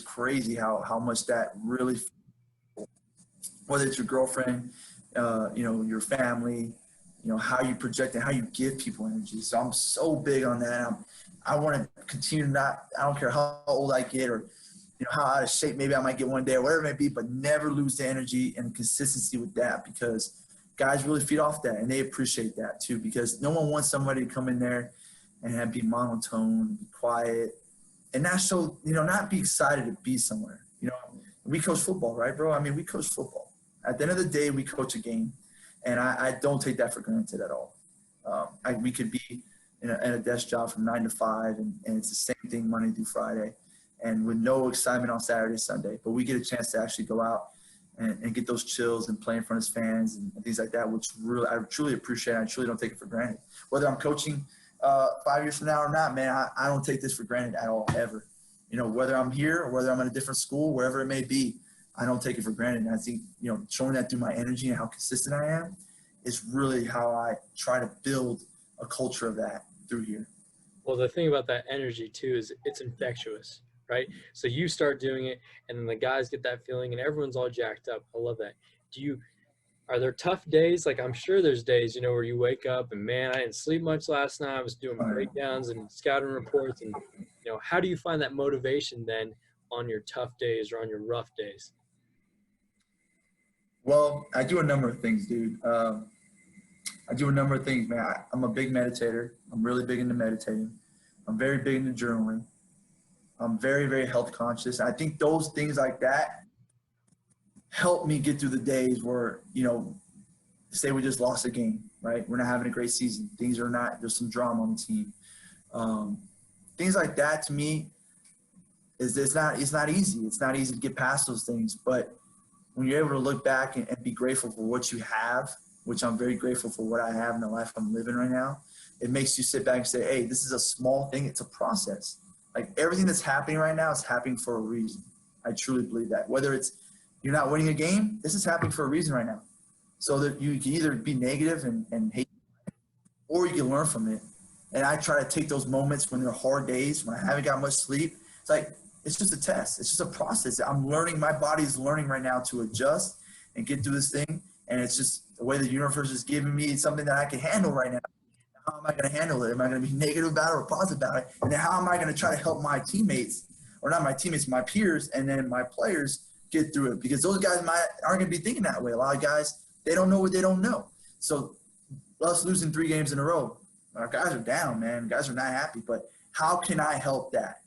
crazy, how much that really, whether it's your girlfriend, your family, how you project and how you give people energy. So I'm so big on that. I want to continue I don't care how old I get or, how out of shape maybe I might get one day or whatever it may be, but never lose the energy and consistency with that, because guys really feed off that, and they appreciate that too, because no one wants somebody to come in there and be monotone, be quiet, and not be excited to be somewhere. We coach football, right, bro? I mean, we coach football. At the end of the day, we coach a game, and I don't take that for granted at all. We could be in a desk job from 9 to 5, and it's the same thing Monday through Friday, and with no excitement on Saturday, Sunday. But we get a chance to actually go out and get those chills and play in front of fans and things like that, which really I truly appreciate. I truly don't take it for granted. Whether I'm coaching 5 years from now or not, man, I don't take this for granted at all, ever. Whether I'm here or whether I'm in a different school, wherever it may be, I don't take it for granted. And I think, showing that through my energy and how consistent I am is really how I try to build a culture of that through here. Well, the thing about that energy too is it's infectious, right? So you start doing it, and then the guys get that feeling, and everyone's all jacked up. I love that. Are there tough days? Like, I'm sure there's days, where you wake up and, man, I didn't sleep much last night. I was doing breakdowns and scouting reports, and how do you find that motivation then on your tough days or on your rough days? Well, I do a number of things, dude. I do a number of things, man. I'm a big meditator. I'm really big into meditating. I'm very big into journaling. I'm very, very health conscious. I think those things like that helped me get through the days where, say we just lost a game, right? We're not having a great season. There's some drama on the team. Things like that to me it's not easy. It's not easy to get past those things. But when you're able to look back and be grateful for what you have, which I'm very grateful for what I have in the life I'm living right now, it makes you sit back and say, hey, this is a small thing. It's a process. Like everything that's happening right now is happening for a reason. I truly believe that. Whether it's you're not winning a game, this is happening for a reason right now. So that you can either be negative and hate, or you can learn from it. And I try to take those moments when they're hard days, when I haven't got much sleep. It's like, it's just a test. It's just a process. I'm learning. My body's learning right now to adjust and get through this thing. And it's just the way the universe is giving me something that I can handle right now. How am I going to handle it? Am I going to be negative about it or positive about it? And then how am I going to try to help my teammates, or not my teammates, my peers, and then my players get through it? Because those guys aren't going to be thinking that way. A lot of guys, they don't know what they don't know. So us losing 3 games in a row, our guys are down, man. Guys are not happy. But how can I help that?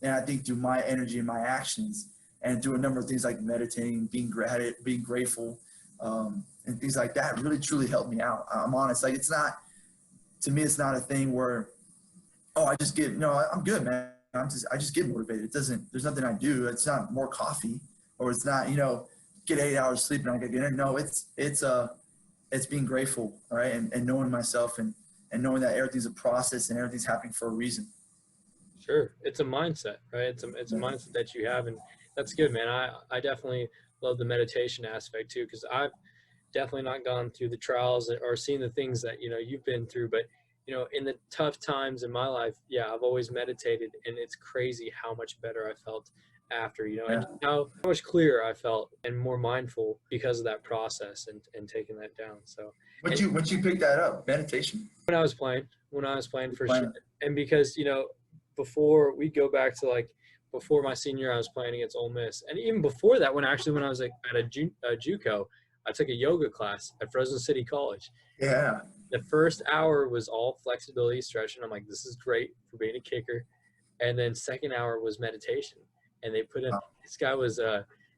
And I think through my energy and my actions, and through a number of things like meditating, being grateful, and things like that really, truly helped me out. I'm honest. Like, it's not, to me, it's not a thing where, oh, I just get, no, I'm good, man. I just get motivated. There's nothing I do. It's not more coffee, or it's not, get 8 hours sleep and I get dinner. No, it's being grateful, all right, and knowing myself and knowing that everything's a process and everything's happening for a reason. Sure. It's a mindset, right? It's a mindset that you have, and that's good, man. I definitely love the meditation aspect too, because I've definitely not gone through the trials or seen the things that, you've been through, but, in the tough times in my life, yeah, I've always meditated, and it's crazy how much better I felt after, and how much clearer I felt and more mindful because of that process and taking that down. So Once you pick that up, meditation? when I was playing for sure. And because, before we go back to before my senior, I was playing against Ole Miss. And even before that, when I was at a JUCO, I took a yoga class at Fresno City College. Yeah. The first hour was all flexibility stretching. I'm like, this is great for being a kicker. And then second hour was meditation. And they put in, this guy was,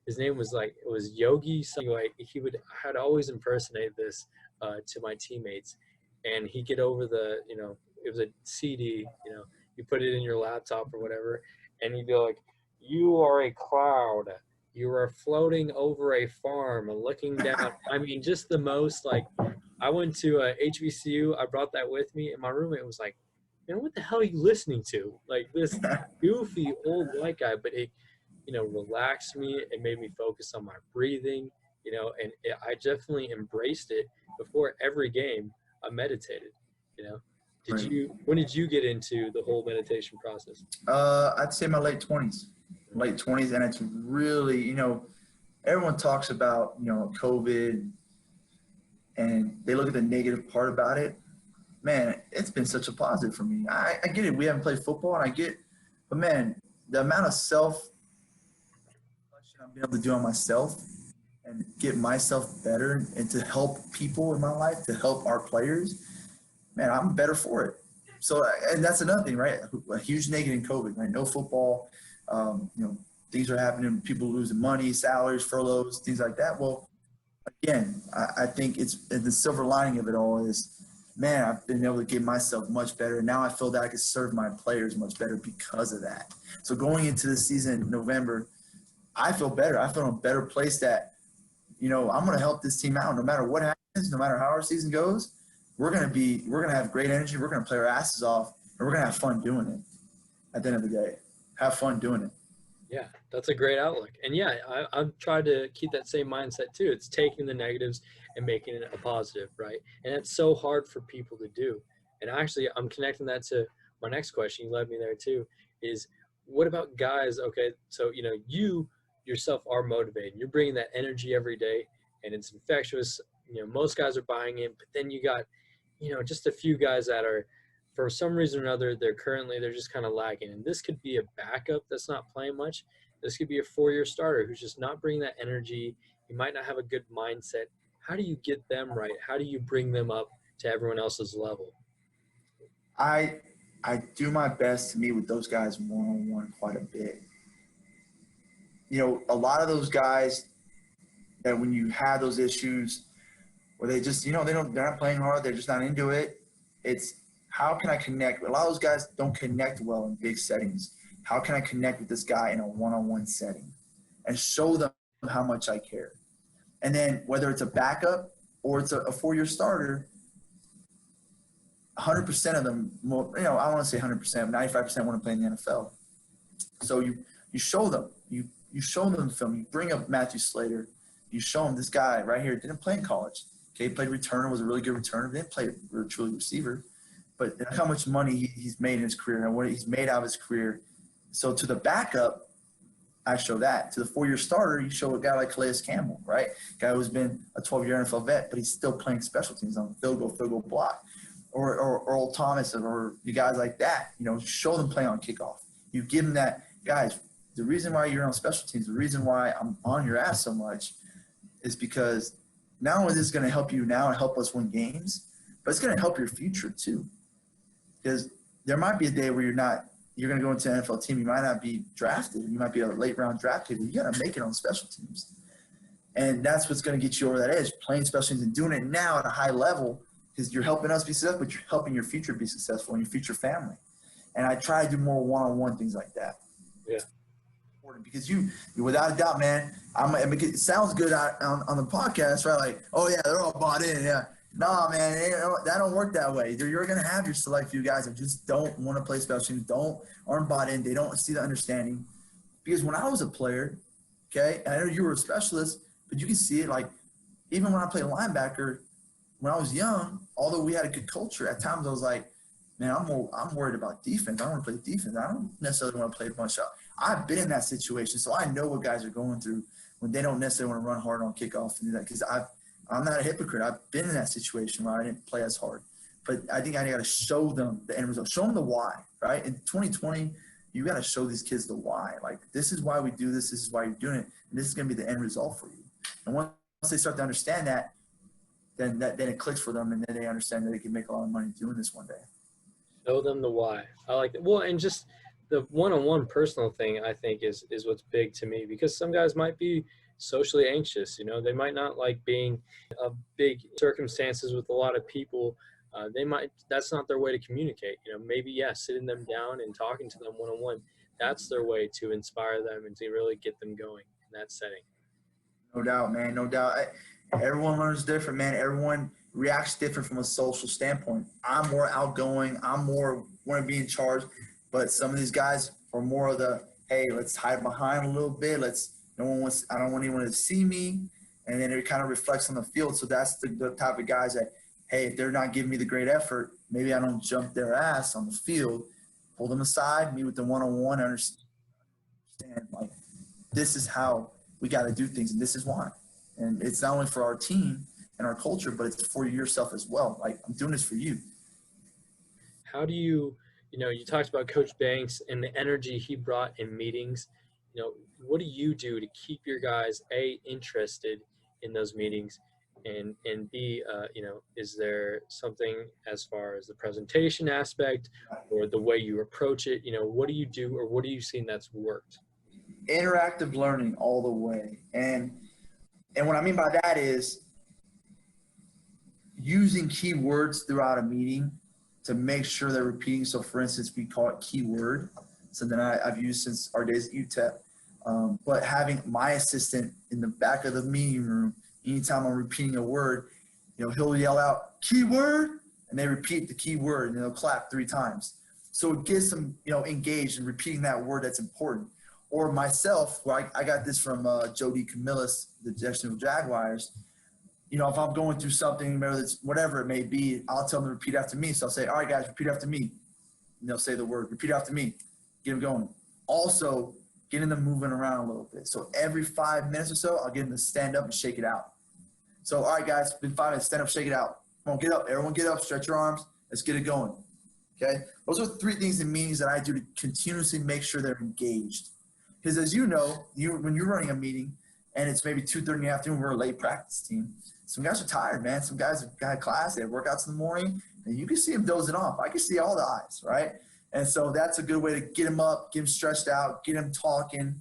his name was it was Yogi. Anyway, I'd always impersonate this to my teammates. And he'd get over it was a CD, you put it in your laptop or whatever, and he'd be like, you are a cloud. You are floating over a farm and looking down. I mean, just the most, I went to HBCU. I brought that with me, and my roommate was like, man, what the hell are you listening to? Like, this goofy old white guy. But it, relaxed me. It made me focus on my breathing, and I definitely embraced it. Before every game, I meditated, When did you get into the whole meditation process? I'd say my late 20s, and it's really, everyone talks about, COVID, and they look at the negative part about it. Man, it's been such a positive for me. I get it. We haven't played football, and but man, the amount of self-reflection I've been able to do on myself and get myself better and to help people in my life, to help our players, man, I'm better for it. So, and that's another thing, right? A huge negative in COVID, right? No football, things are happening, people losing money, salaries, furloughs, things like that. Well, again, I think it's the silver lining of it all is, man, I've been able to get myself much better. Now I feel that I can serve my players much better because of that. So going into the season in November, I feel better. I feel in a better place that, I'm going to help this team out no matter what happens, no matter how our season goes. We're going to have great energy. We're going to play our asses off, and we're going to have fun doing it at the end of the day. Have fun doing it. Yeah, that's a great outlook. And yeah, I've tried to keep that same mindset too. It's taking the negatives and making it a positive, right? And it's so hard for people to do. And actually, I'm connecting that to my next question. You led me there too, is what about guys? Okay, so, you yourself are motivated. You're bringing that energy every day, and it's infectious. Most guys are buying in, but then you got, just a few guys that are, for some reason or another, they're just kind of lagging. And this could be a backup that's not playing much. This could be a 4-year starter who's just not bringing that energy. He might not have a good mindset. How do you get them right? How do you bring them up to everyone else's level? I do my best to meet with those guys one-on-one quite a bit. A lot of those guys, that when you have those issues where they just, they're not playing hard, they're just not into it, it's how can I connect? A lot of those guys don't connect well in big settings. How can I connect with this guy in a one-on-one setting and show them how much I care? And then whether it's a backup or it's a 4-year starter, 100% of them, I want to say 100%, 95% want to play in the NFL. So you show them, you show them the film. You bring up Matthew Slater. You show them this guy right here didn't play in college. Okay, he played returner, was a really good returner. Didn't play truly receiver, but look how much money he's made in his career and what he's made out of his career. So to the backup, I show that. To the 4-year starter, you show a guy like Calais Campbell, right? Guy who's been a 12-year NFL vet, but he's still playing special teams on field goal block. Or Earl Thomas or you guys like that, show them playing on kickoff. You give them that, guys, the reason why you're on special teams, the reason why I'm on your ass so much is because not only is this going to help you now and help us win games, but it's going to help your future too. Because there might be a day where you're going to go into an NFL team, you might not be drafted, you might be a late round draft pick, but you got to make it on special teams. And that's what's going to get you over that edge, playing special teams and doing it now at a high level, because you're helping us be successful, but you're helping your future be successful and your future family. And I try to do more one-on-one things like that. Yeah. Because you without a doubt, man, it sounds good on the podcast, right? Like, oh, yeah, they're all bought in, yeah. Nah, man, that don't work that way. You're going to have your select few guys that just don't want to play special teams, aren't bought in, they don't see the understanding. Because when I was a player, okay, and I know you were a specialist, but you can see it, like, even when I played linebacker, when I was young, although we had a good culture, at times I was like, man, I'm worried about defense. I want to play defense. I don't necessarily want to play a bunch shot. I've been in that situation, so I know what guys are going through when they don't necessarily want to run hard on kickoff and do that, because I'm not a hypocrite. I've been in that situation where I didn't play as hard. But I think I got to show them the end result, show them the why, right? In 2020, you got to show these kids the why. Like, this is why we do this. This is why you're doing it. And this is going to be the end result for you. And once they start to understand that, then it clicks for them, and then they understand that they can make a lot of money doing this one day. Show them the why. I like that. Well, and just the one-on-one personal thing, I think, is what's big to me, because some guys might be socially anxious. They might not like being big circumstances with a lot of people. That's not their way to communicate. Maybe, sitting them down and talking to them one-on-one, that's their way to inspire them and to really get them going in that setting. No doubt, man. No doubt. Everyone learns different, man. Everyone reacts different from a social standpoint. I'm more outgoing. I'm more want to be in charge. But some of these guys are more of the, hey, let's hide behind a little bit. I don't want anyone to see me. And then it kind of reflects on the field. So that's the type of guys that, hey, if they're not giving me the great effort, maybe I don't jump their ass on the field, pull them aside, meet with them one-on-one, understand, like, this is how we got to do things, and this is why. And it's not only for our team and our culture, but it's for yourself as well. Like, I'm doing this for you. How do you talked about Coach Banks and the energy he brought in meetings. What do you do to keep your guys, A, interested in those meetings, and B, is there something as far as the presentation aspect or the way you approach it? What do you do, or what do you seen that's worked? Interactive learning all the way. And what I mean by that is using keywords throughout a meeting to make sure they're repeating. So, for instance, we call it keyword, something I've used since our days at UTEP. But having my assistant in the back of the meeting room, anytime I'm repeating a word, he'll yell out, keyword, and they repeat the keyword, and they'll clap 3 times. So it gets them, engaged in repeating that word that's important. Or myself, where I got this from Jody Camillus, the Jacksonville Jaguars. If I'm going through something, whatever it may be, I'll tell them to repeat after me. So I'll say, all right, guys, repeat after me. And they'll say the word, repeat after me. Get them going. Also, getting them moving around a little bit. So every 5 minutes or so, I'll get them to stand up and shake it out. So, all right, guys, it's been 5 minutes. Stand up, shake it out. Come on, get up. Everyone get up. Stretch your arms. Let's get it going. Okay? Those are 3 things in meetings that I do to continuously make sure they're engaged. Because as you know, when you're running a meeting and it's maybe 2:30 in the afternoon, we're a late practice team. Some guys are tired, man. Some guys have got class. They have workouts in the morning, and you can see them dozing off. I can see all the eyes, right? And so that's a good way to get them up, get them stretched out, get them talking,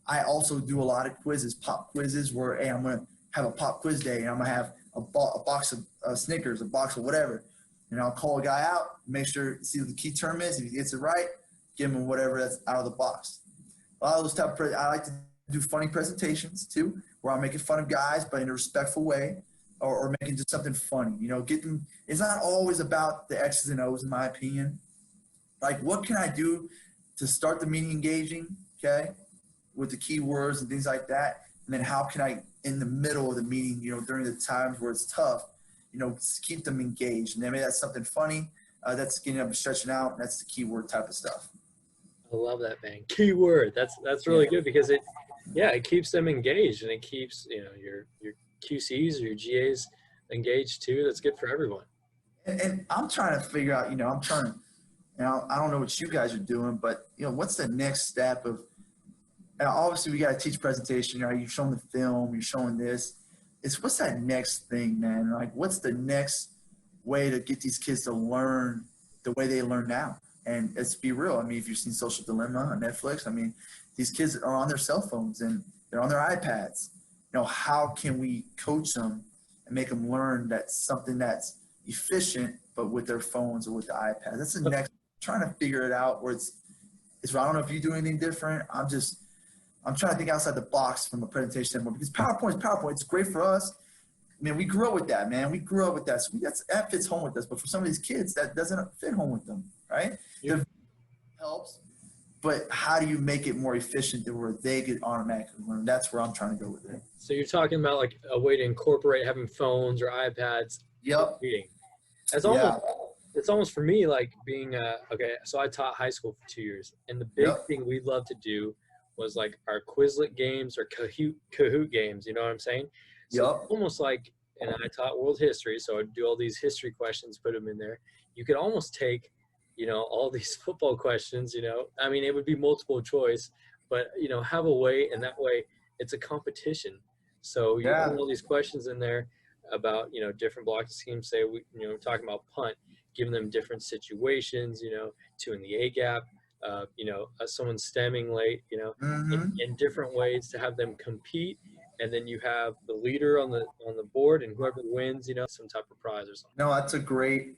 I also do a lot of quizzes, pop quizzes, where, hey, I'm going to have a pop quiz day, and I'm going to have a box of Snickers, a box of whatever. And I'll call a guy out, make sure, see what the key term is. If he gets it right, give him whatever that's out of the box. A lot of those I like to do funny presentations too, where I'm making fun of guys, but in a respectful way, or making just something funny. You know, get them. It's not always about the X's and O's, in my opinion. Like, what can I do to start the meeting engaging, okay, with the keywords and things like that? And then how can I, in the middle of the meeting, you know, during the times where it's tough, you know, keep them engaged. And then maybe that's something funny, that's getting up and stretching out. That's the keyword type of stuff. I love that, man. Keyword. That's really good, because it keeps them engaged, and it keeps, you know, your QCs or your GAs engaged too. That's good for everyone. And I'm trying to figure out, you know, I don't know what you guys are doing, but, you know, what's the next step of, and obviously we got to teach presentation, right? You're showing the film, you're showing this. What's that next thing, man? Like, what's the next way to get these kids to learn the way they learn now? And let's be real. I mean, if you've seen Social Dilemma on Netflix, I mean, these kids are on their cell phones and they're on their iPads. You know, how can we coach them and make them learn that something that's efficient, but with their phones or with the iPads? That's the next. Trying to figure it out. Where it's. I don't know if you do anything different. I'm trying to think outside the box from a presentation standpoint, because PowerPoint is PowerPoint. It's great for us. I mean, we grew up with that, man. We grew up with that. So that fits home with us. But for some of these kids, that doesn't fit home with them, right? Yeah. It helps. But how do you make it more efficient to where they get automatically learn? That's where I'm trying to go with it. So you're talking about like a way to incorporate having phones or iPads. Yep. Reading. It's almost for me like being okay. So I taught high school for 2 years, and the big thing we loved to do was like our Quizlet games or Kahoot games. You know what I'm saying? So almost like, and I taught world history, so I'd do all these history questions, put them in there. You could almost take, you know, all these football questions, you know, I mean, it would be multiple choice, but, you know, have a way, and that way it's a competition. So you put all these questions in there about, you know, different blocking schemes. Say, we're talking about punt, giving them different situations, you know, two in the A gap, you know, someone stemming late, you know, in different ways to have them compete. And then you have the leader on the board, and whoever wins, you know, some type of prize or something. No, that's a great.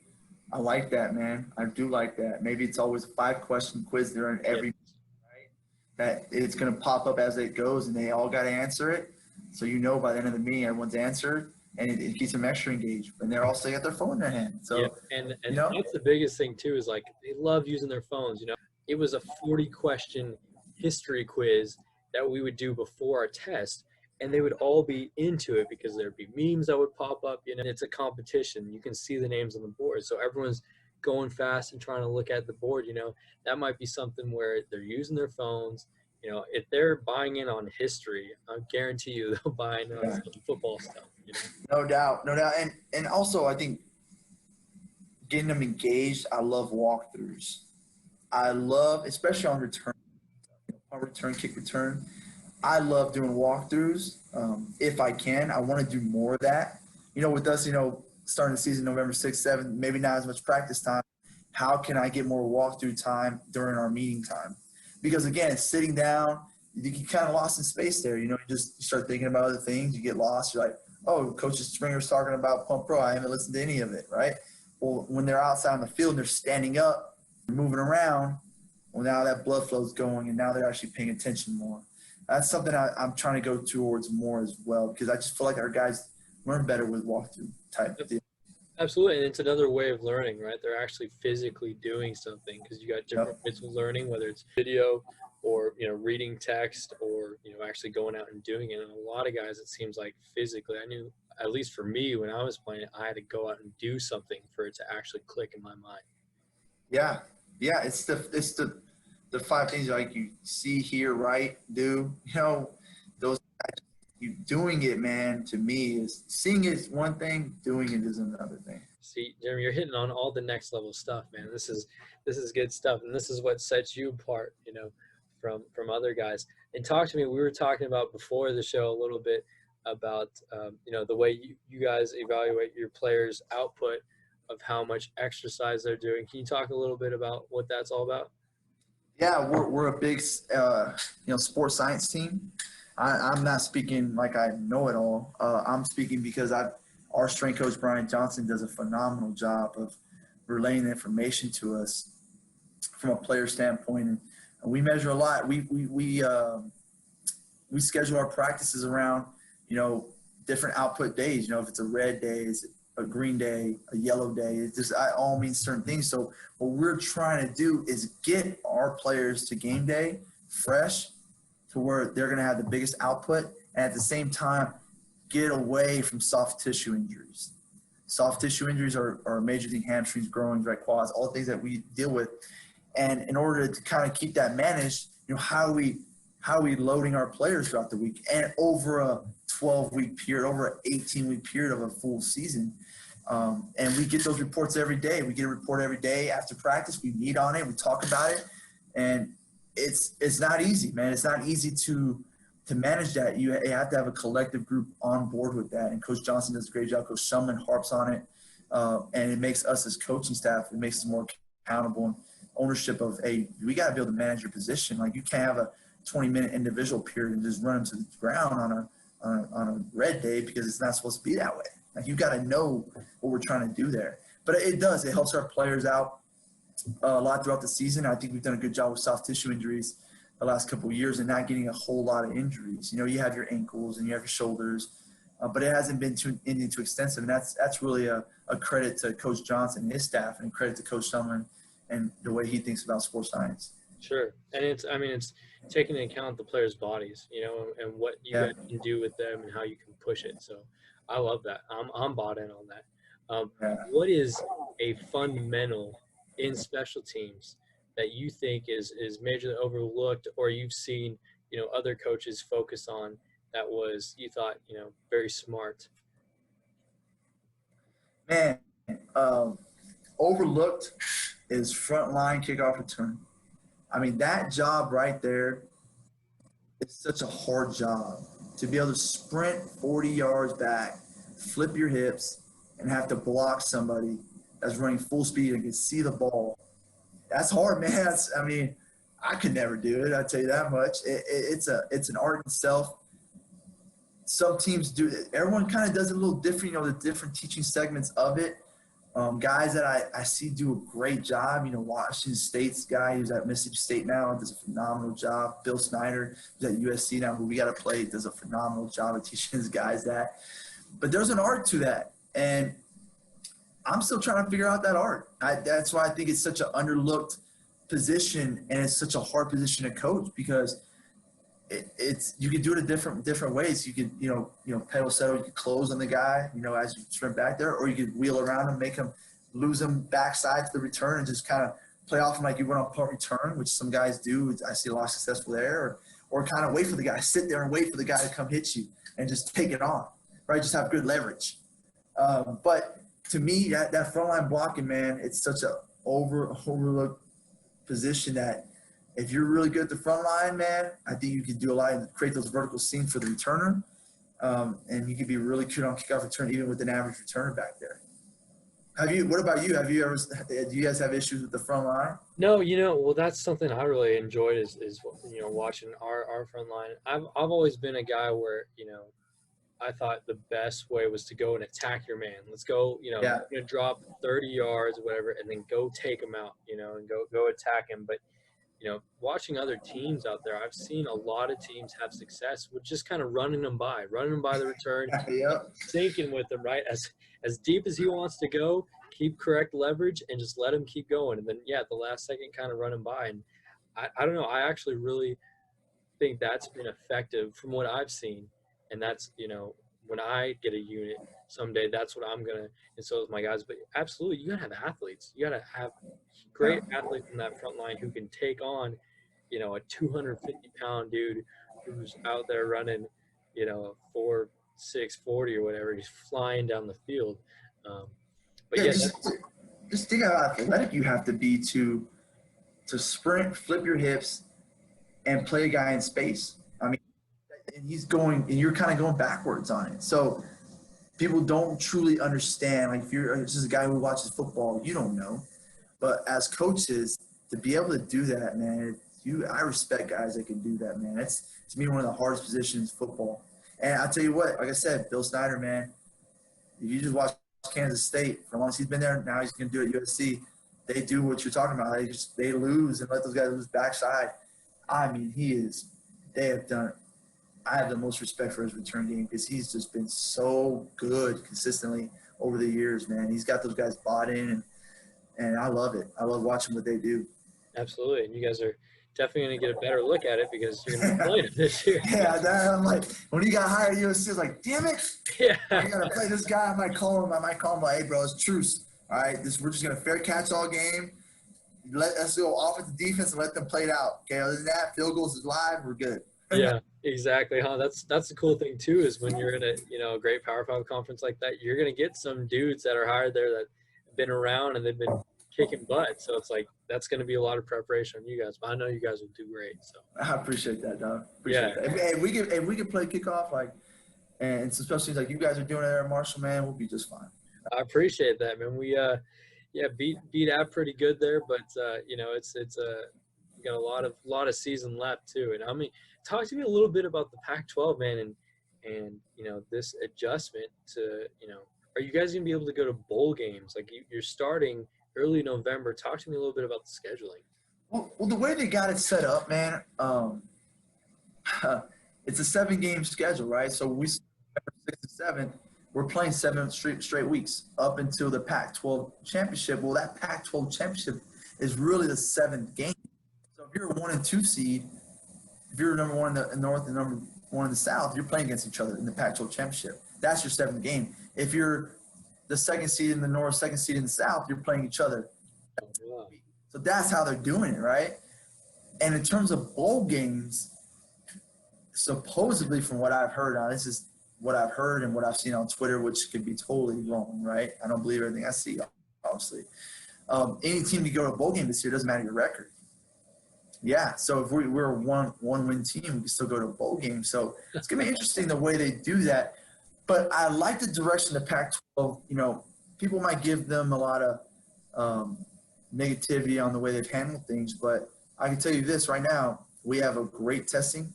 I like that, man. I do like that. Maybe it's always a 5-question quiz there in every, right? That it's going to pop up as it goes, and they all got to answer it. So, you know, by the end of the meeting, everyone's answered, and it keeps them extra engaged. And they're all still got their phone in their hand. So, and you know, that's the biggest thing too, is like they love using their phones. You know, it was a 40-question history quiz that we would do before our test. And they would all be into it because there'd be memes that would pop up, you know, it's a competition. You can see the names on the board. So everyone's going fast and trying to look at the board, you know. That might be something where they're using their phones. You know, if they're buying in on history, I guarantee you they'll buy in on some football stuff, you know. No doubt. And also, I think getting them engaged, I love walkthroughs. I love, especially on return, kick return. I love doing walkthroughs. If I can, I want to do more of that. You know, with us, you know, starting the season November 6th, 7th, maybe not as much practice time. How can I get more walkthrough time during our meeting time? Because, again, sitting down, you get kind of lost in space there. You know, you start thinking about other things. You get lost. You're like, oh, Coach Springer's talking about Pump Pro. I haven't listened to any of it, right? Well, when they're outside on the field and they're standing up, moving around, well, now that blood flow's going, and now they're actually paying attention more. That's something I'm trying to go towards more as well, because I just feel like our guys learn better with walkthrough type of deal. Absolutely, and it's another way of learning, right? They're actually physically doing something, because you got different ways of learning, whether it's video or, you know, reading text, or, you know, actually going out and doing it. And a lot of guys, it seems like physically, I knew, at least for me when I was playing, I had to go out and do something for it to actually click in my mind. Yeah, it's the 5 things like you see, hear, write, do, you know, those, you doing it, man, to me is seeing it is one thing, doing it is another thing. See, Jeremy, you're hitting on all the next level stuff, man. This is good stuff. And this is what sets you apart, you know, from other guys. And talk to me, we were talking about before the show a little bit about, you know, the way you guys evaluate your players' output of how much exercise they're doing. Can you talk a little bit about what that's all about? Yeah, we're a big, sports science team. I'm not speaking like I know it all. I'm speaking because our strength coach, Brian Johnson, does a phenomenal job of relaying the information to us from a player standpoint. And we measure a lot. We schedule our practices around, different output days. If it's a red day, is it a green day, a yellow day? It just all means certain things. So what we're trying to do is get our players to game day fresh to where they're going to have the biggest output, and at the same time get away from soft tissue injuries. Soft tissue injuries are major thing, hamstrings, groins, right, quads, all the things that we deal with. And in order to kind of keep that managed, how are we loading our players throughout the week and over a 12-week period, over an 18-week period of a full season. And we get those reports every day. We get a report every day after practice. We meet on it. We talk about it. And it's not easy, man. It's not easy to manage that. You have to have a collective group on board with that. And Coach Johnson does a great job. Coach Shumlin harps on it. And it makes us as coaching staff, it makes us more accountable and ownership of, hey, we got to be able to manage your position. Like, you can't have a 20-minute individual period and just run them to the ground on a red day, because it's not supposed to be that way. Like, you got to know what we're trying to do there. But it does. It helps our players out a lot throughout the season. I think we've done a good job with soft tissue injuries the last couple of years and not getting a whole lot of injuries. You have your ankles and you have your shoulders, but it hasn't been too extensive. And that's really a credit to Coach Johnson and his staff, and credit to Coach Shumlin and the way he thinks about sports science. Sure. And it's taking into account the players' bodies, and what you guys can do with them and how you can push it. So I love that. I'm bought in on that. What is a fundamental in special teams that you think is majorly overlooked, or you've seen, other coaches focus on, that was, you thought, very smart? Man, overlooked is frontline kickoff return. I mean, that job right there is such a hard job, to be able to sprint 40 yards back, flip your hips, and have to block somebody that's running full speed and can see the ball. That's hard, man. I could never do it. I'll tell you that much. It's an art in itself. Some teams do it. Everyone kind of does it a little different, the different teaching segments of it. Guys that I see do a great job. Washington State's guy who's at Mississippi State now does a phenomenal job. Bill Snyder, who's at USC now, who we got to play, does a phenomenal job of teaching his guys that. But there's an art to that, and I'm still trying to figure out that art. That's why I think it's such an underlooked position, and it's such a hard position to coach, because it's you can do it in different ways. You can pedal settle, you can close on the guy, as you sprint back there, or you can wheel around him, make him lose him backside to the return, and just kind of play off him like you went on punt return, which some guys do. I see a lot of successful there, or kind of wait for the guy, sit there and wait for the guy to come hit you and just take it on, right? Just have good leverage. But to me, that frontline blocking, man, it's such a overlooked position that if you're really good at the front line, man, I think you can do a lot and create those vertical seams for the returner. And you can be really cute on kickoff return, even with an average returner back there. What about you? Do you guys have issues with the front line? No, well, that's something I really enjoyed is watching our front line. I've always been a guy where, I thought the best way was to go and attack your man. Let's go, you're going to drop 30 yards or whatever, and then go take him out, and go attack him. But, watching other teams out there, I've seen a lot of teams have success with just kind of running them by the return, sinking with them, right? As deep as he wants to go, keep correct leverage, and just let him keep going. And then, at the last second, kind of run him by. And I don't know, I actually really think that's been effective from what I've seen. And that's, when I get a unit someday, that's what I'm going to, and so is my guys. But absolutely, you got to have athletes. You got to have great athletes in that front line who can take on, a 250-pound dude who's out there running, 4.6 40 or whatever. He's flying down the field. But just think how athletic you have to be to sprint, flip your hips, and play a guy in space. And he's going, and you're kind of going backwards on it. So people don't truly understand. Like, if you're just a guy who watches football, you don't know. But as coaches, to be able to do that, man, I respect guys that can do that, man. That's, to me, one of the hardest positions in football. And I tell you what, like I said, Bill Snyder, man, if you just watch Kansas State, for as long as he's been there, now he's going to do it at USC. They do what you're talking about. They lose and let those guys lose backside. I mean, they have done – I have the most respect for his return game because he's just been so good consistently over the years, man. He's got those guys bought in, and I love it. I love watching what they do. Absolutely. And you guys are definitely going to get a better look at it because you're going to be playing it this year. Yeah, I'm like, when he got hired at USC, I was like, damn it. Yeah. I got to play this guy. I might call him like, hey, bro, it's truce. All right, we're just going to fair catch all game. Let us go offense to defense and let them play it out. Okay, other than that, field goals is live. We're good. Yeah, exactly. Huh? That's the cool thing too is when you're in a great Power 5 conference like that, you're gonna get some dudes that are hired there that have been around and they've been kicking butt. So it's like that's gonna be a lot of preparation on you guys. But I know you guys will do great. So I appreciate that, dog. Appreciate that. If we could play kickoff and especially like you guys are doing it there at Marshall, man, we'll be just fine. I appreciate that, man. We beat App pretty good there, but it's we got a lot of season left too. And I mean, talk to me a little bit about the Pac-12, man, and this adjustment to are you guys gonna be able to go to bowl games? Like you're starting early November. Talk to me a little bit about the scheduling. Well, the way they got it set up, man, it's a 7-game schedule, right? So we 6 and 7. We're playing 7 straight weeks up until the Pac-12 championship. Well, that Pac-12 championship is really the 7th game. So if you're a 1 and 2 seed, if you're number 1 in the North and number 1 in the South, you're playing against each other in the Pac-12 championship. That's your 7th game. If you're the 2nd seed in the North, 2nd seed in the South, you're playing each other. Wow. So that's how they're doing it, right? And in terms of bowl games, supposedly from what I've heard, now this is what I've heard and what I've seen on Twitter, which could be totally wrong, right? I don't believe everything I see, obviously. Any team to go to a bowl game this year, doesn't matter your record. Yeah, so if we're a one-win team, we can still go to a bowl game. So it's going to be interesting the way they do that. But I like the direction the Pac-12, people might give them a lot of negativity on the way they've handled things. But I can tell you this right now, we have a great testing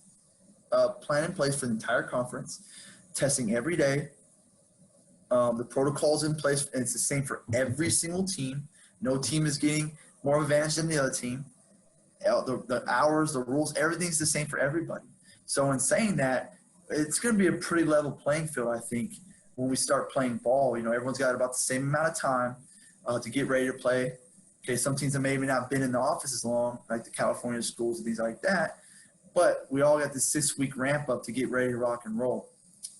plan in place for the entire conference. Testing every day. The protocol's in place, and it's the same for every single team. No team is getting more advantage than the other team. The hours, the rules, everything's the same for everybody. So in saying that, it's going to be a pretty level playing field, I think, when we start playing ball. Everyone's got about the same amount of time to get ready to play. Okay, some teams have maybe not been in the office as long, like the California schools and things like that, but we all got this 6-week ramp up to get ready to rock and roll.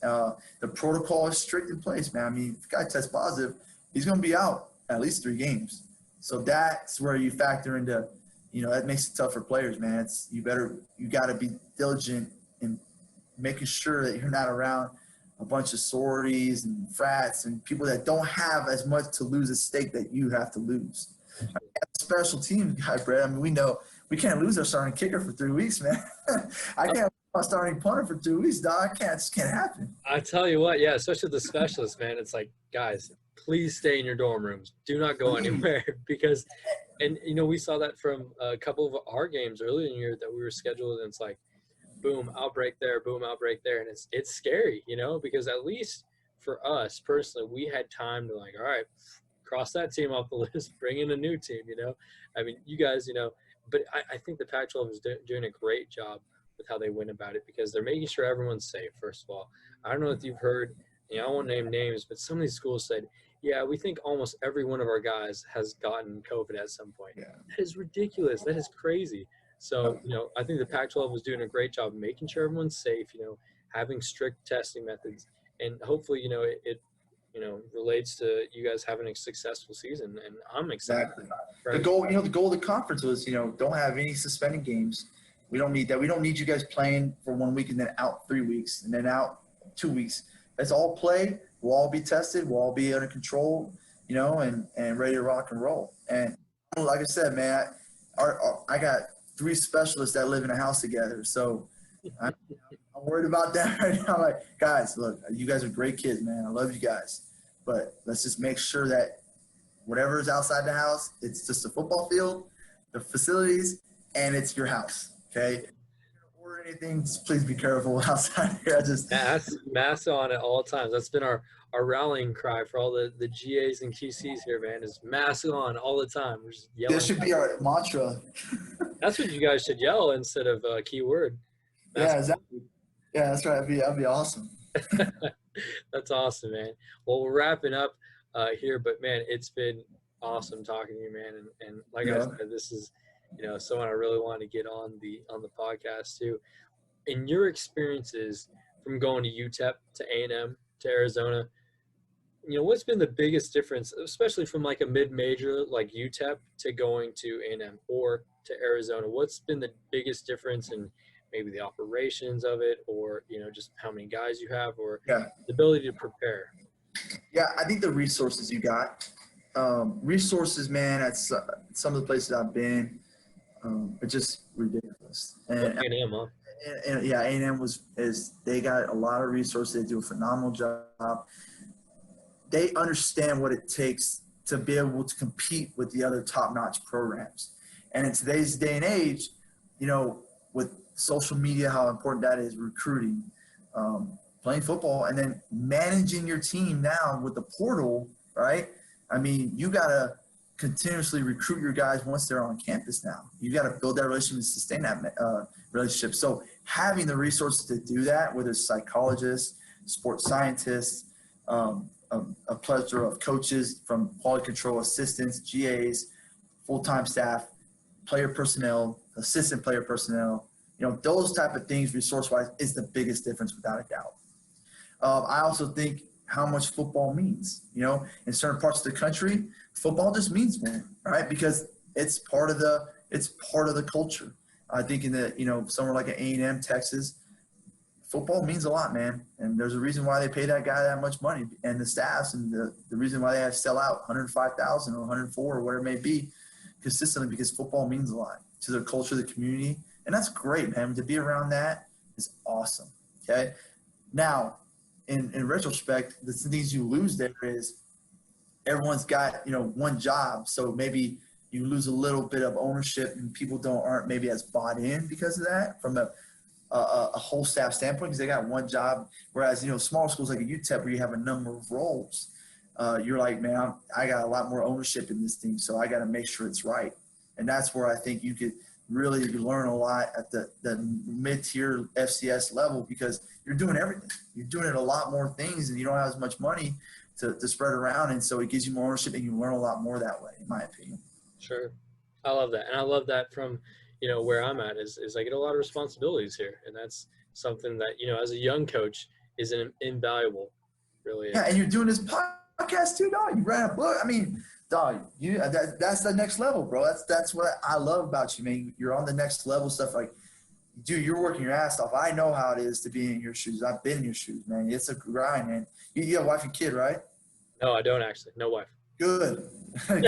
The protocol is strict in place, man. I mean, if a guy tests positive, he's going to be out at least 3 games. So that's where you factor into, that makes it tough for players, man. You got to be diligent in making sure that you're not around a bunch of sororities and frats and people that don't have as much to lose at stake that you have to lose. Special team guy, Brett. I mean, we know we can't lose our starting kicker for 3 weeks, man. I can't lose my starting punter for 2 weeks, dog. It just can't happen. I tell you what, yeah, especially the specialists, man. It's like, guys, please stay in your dorm rooms. Do not go anywhere because, and we saw that from a couple of our games earlier in the year that we were scheduled, and it's like, boom, outbreak there, and it's scary, because at least for us personally, we had time to all right, cross that team off the list, bring in a new team, I mean, you guys, but I think the Pac-12 is doing a great job with how they went about it because they're making sure everyone's safe, first of all. I don't know if you've heard, I won't name names, but some of these schools said, yeah, we think almost every one of our guys has gotten COVID at some point. Yeah. That is ridiculous. That is crazy. So, I think the Pac-12 was doing a great job making sure everyone's safe, having strict testing methods. And hopefully, it relates to you guys having a successful season. And I'm excited. Exactly. The goal of the conference was, don't have any suspended games. We don't need that. We don't need you guys playing for 1 week and then out 3 weeks and then out 2 weeks. Let's all play. We'll all be tested. We'll all be under control, and ready to rock and roll. And like I said, man, I got 3 specialists that live in a house together. So I'm worried about that right now. Like, guys, look, you guys are great kids, man. I love you guys. But let's just make sure that whatever is outside the house, it's just a football field, the facilities, and it's your house. Okay. If you're gonna order anything, just please be careful outside here. Mask on at all times. That's been our rallying cry for all the GAs and QCs here, man, is mask on all the time. We're just This yelling. should be our mantra. That's what you guys should yell instead of keyword. Yeah, exactly. Yeah, that's right. That'd be awesome. That's awesome, man. Well, we're wrapping up here, but man, it's been awesome talking to you, man. And like I said, this is, someone I really want to get on the podcast too. In your experiences from going to UTEP to A&M to Arizona, what's been the biggest difference, especially from like a mid-major like UTEP to going to A&M or to Arizona? What's been the biggest difference in maybe the operations of it, or just how many guys you have, or the ability to prepare? Yeah, I think the resources you got, resources, man. At some of the places I've been, are just ridiculous. And A&M, huh? And yeah, A&M they got a lot of resources. They do a phenomenal job. They understand what it takes to be able to compete with the other top-notch programs. And in today's day and age, with social media, how important that is, recruiting, playing football, and then managing your team now with the portal, right? I mean, you got to continuously recruit your guys once they're on campus now. You got to build that relationship and sustain that relationship. So having the resources to do that, whether it's psychologists, sports scientists, a plethora of coaches from quality control assistants, GAs, full-time staff, player personnel, assistant player personnel, those type of things resource-wise is the biggest difference without a doubt. I also think how much football means. In certain parts of the country, football just means more, right? Because it's part of the culture. I think in the somewhere like A&M, Texas, football means a lot, man. And there's a reason why they pay that guy that much money, and the staffs, and the reason why they have to sell out 105,000 or 104 or whatever it may be consistently, because football means a lot to their culture, the community. And that's great, man. To be around that is awesome. Okay. Now, in retrospect, the things you lose there is everyone's got, one job. So maybe you lose a little bit of ownership, and people aren't maybe as bought in because of that from a whole staff standpoint, because they got one job. Whereas, small schools like a UTEP where you have a number of roles, you're like, man, I got a lot more ownership in this thing, so I got to make sure it's right. And that's where I think you could really learn a lot at the mid-tier FCS level, because you're doing everything. You're doing it a lot more things, and you don't have as much money to spread around. And so it gives you more ownership, and you learn a lot more that way, in my opinion. Sure. I love that. And I love that from, where I'm at is I get a lot of responsibilities here. And that's something that, as a young coach is invaluable, really. Yeah, and you're doing this podcast too, dog. You read a book. I mean, dog, that's the next level, bro. That's what I love about you, man. You're on the next level stuff. Like, dude, you're working your ass off. I know how it is to be in your shoes. I've been in your shoes, man. It's a grind, man. You have a wife and kid, right? No, I don't actually. No wife. Good. I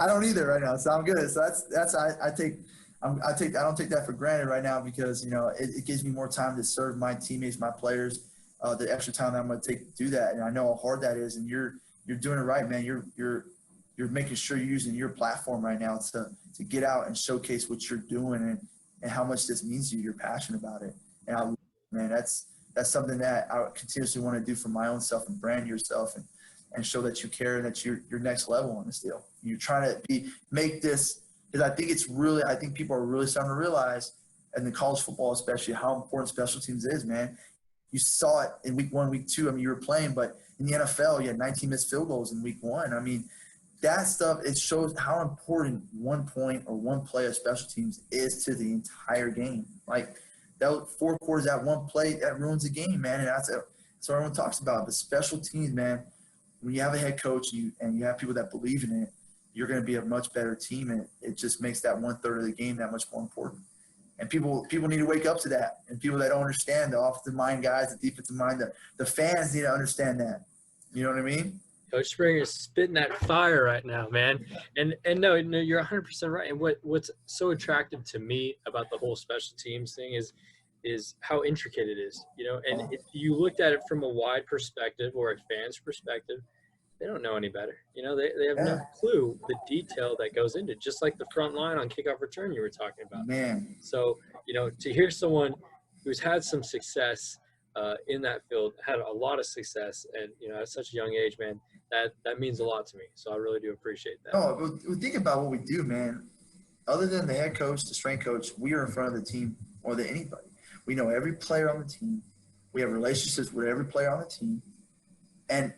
don't either right now, so I'm good. So I don't take that for granted right now, because it gives me more time to serve my teammates, my players, the extra time that I'm going to take to do that, and I know how hard that is. And you're doing it right, man. You're making sure you're using your platform right now to get out and showcase what you're doing and how much this means to you. You're passionate about it, and man, that's something that I continuously want to do for my own self and brand yourself and show that you care and that you're next level on this deal. You're trying to make this, because I think people are really starting to realize, in the college football especially, how important special teams is, man. You saw it in week 1, week 2. I mean, you were playing, but in the NFL, you had 19 missed field goals in week 1. I mean, that stuff, it shows how important 1 point or 1 play of special teams is to the entire game. Like, that 4 quarters, that 1 play, that ruins a game, man. And that's what everyone talks about. The special teams, man. When you have a head coach and you have people that believe in it, you're going to be a much better team, and it just makes that 1/3 of the game that much more important. And people need to wake up to that. And people that don't understand, the offensive mind guys, the defensive mind, the fans need to understand that. You know what I mean? Coach Springer's spitting that fire right now, man. And no, you're 100% right. And what's so attractive to me about the whole special teams thing is how intricate it is, And if you looked at it from a wide perspective or a fan's perspective, they don't know any better. They have no Yeah, clue the detail that goes into it, just like the front line on kickoff return you were talking about. man. So, to hear someone who's had some success in that field, had a lot of success, and, at such a young age, man, that means a lot to me. So I really do appreciate that. No, but think about what we do, man. Other than the head coach, the strength coach, we are in front of the team more than anybody. We know every player on the team. We have relationships with every player on the team. And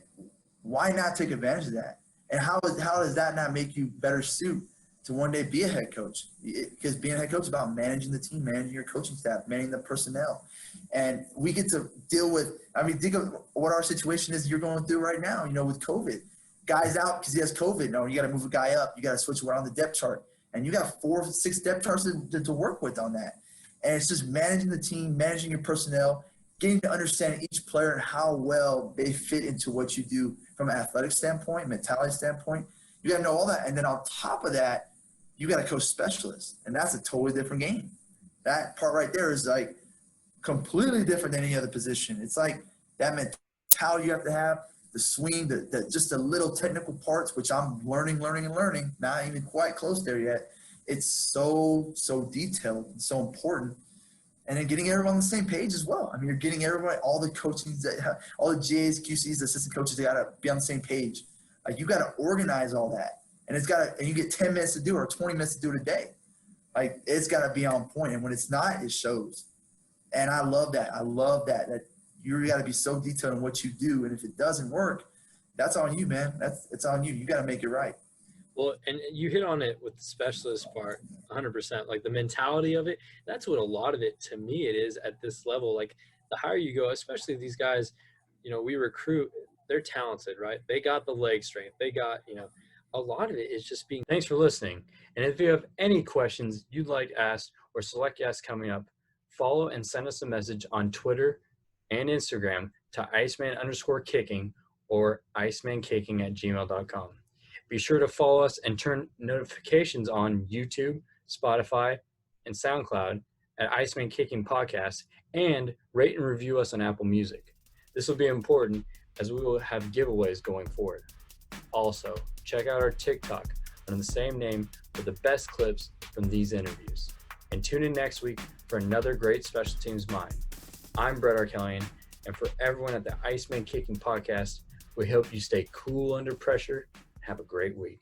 why not take advantage of that? And how does that not make you better suit to one day be a head coach? Because being a head coach is about managing the team, managing your coaching staff, managing the personnel. And we get to deal with, think of what our situation is you're going through right now, with COVID. Guy's out because he has COVID. No, you got to move a guy up. You got to switch around the depth chart. And you got 4 or 6 depth charts to work with on that. And it's just managing the team, managing your personnel, getting to understand each player and how well they fit into what you do from an athletic standpoint, mentality standpoint. You got to know all that. And then on top of that, you got to coach specialists. And that's a totally different game. That part right there is like completely different than any other position. It's like that mentality you have to have, the swing, just the little technical parts, which I'm learning, not even quite close there yet. It's so detailed and so important. And then getting everyone on the same page as well. You're getting everybody, all the coaching, all the GAs, QCs, the assistant coaches, they got to be on the same page. You got to organize all that. And and you get 10 minutes to do it or 20 minutes to do it a day. It's got to be on point. And when it's not, it shows. And I love that. That you got to be so detailed in what you do. And if it doesn't work, that's on you, man. It's on you. You got to make it right. Well, and you hit on it with the specialist part 100%. Like the mentality of it, that's what a lot of it, to me, it is at this level. Like the higher you go, especially these guys, we recruit, they're talented, right? They got the leg strength. They got, a lot of it is just being. Thanks for listening. And if you have any questions you'd like asked or select guests coming up, follow and send us a message on Twitter and Instagram to Iceman_kicking or IcemanKicking@gmail.com. Be sure to follow us and turn notifications on YouTube, Spotify, and SoundCloud at Iceman Kicking Podcast, and rate and review us on Apple Music. This will be important as we will have giveaways going forward. Also, check out our TikTok under the same name for the best clips from these interviews. And tune in next week for another great Special Teams Mind. I'm Brett Arkelian, and for everyone at the Iceman Kicking Podcast, we hope you stay cool under pressure. Have a great week.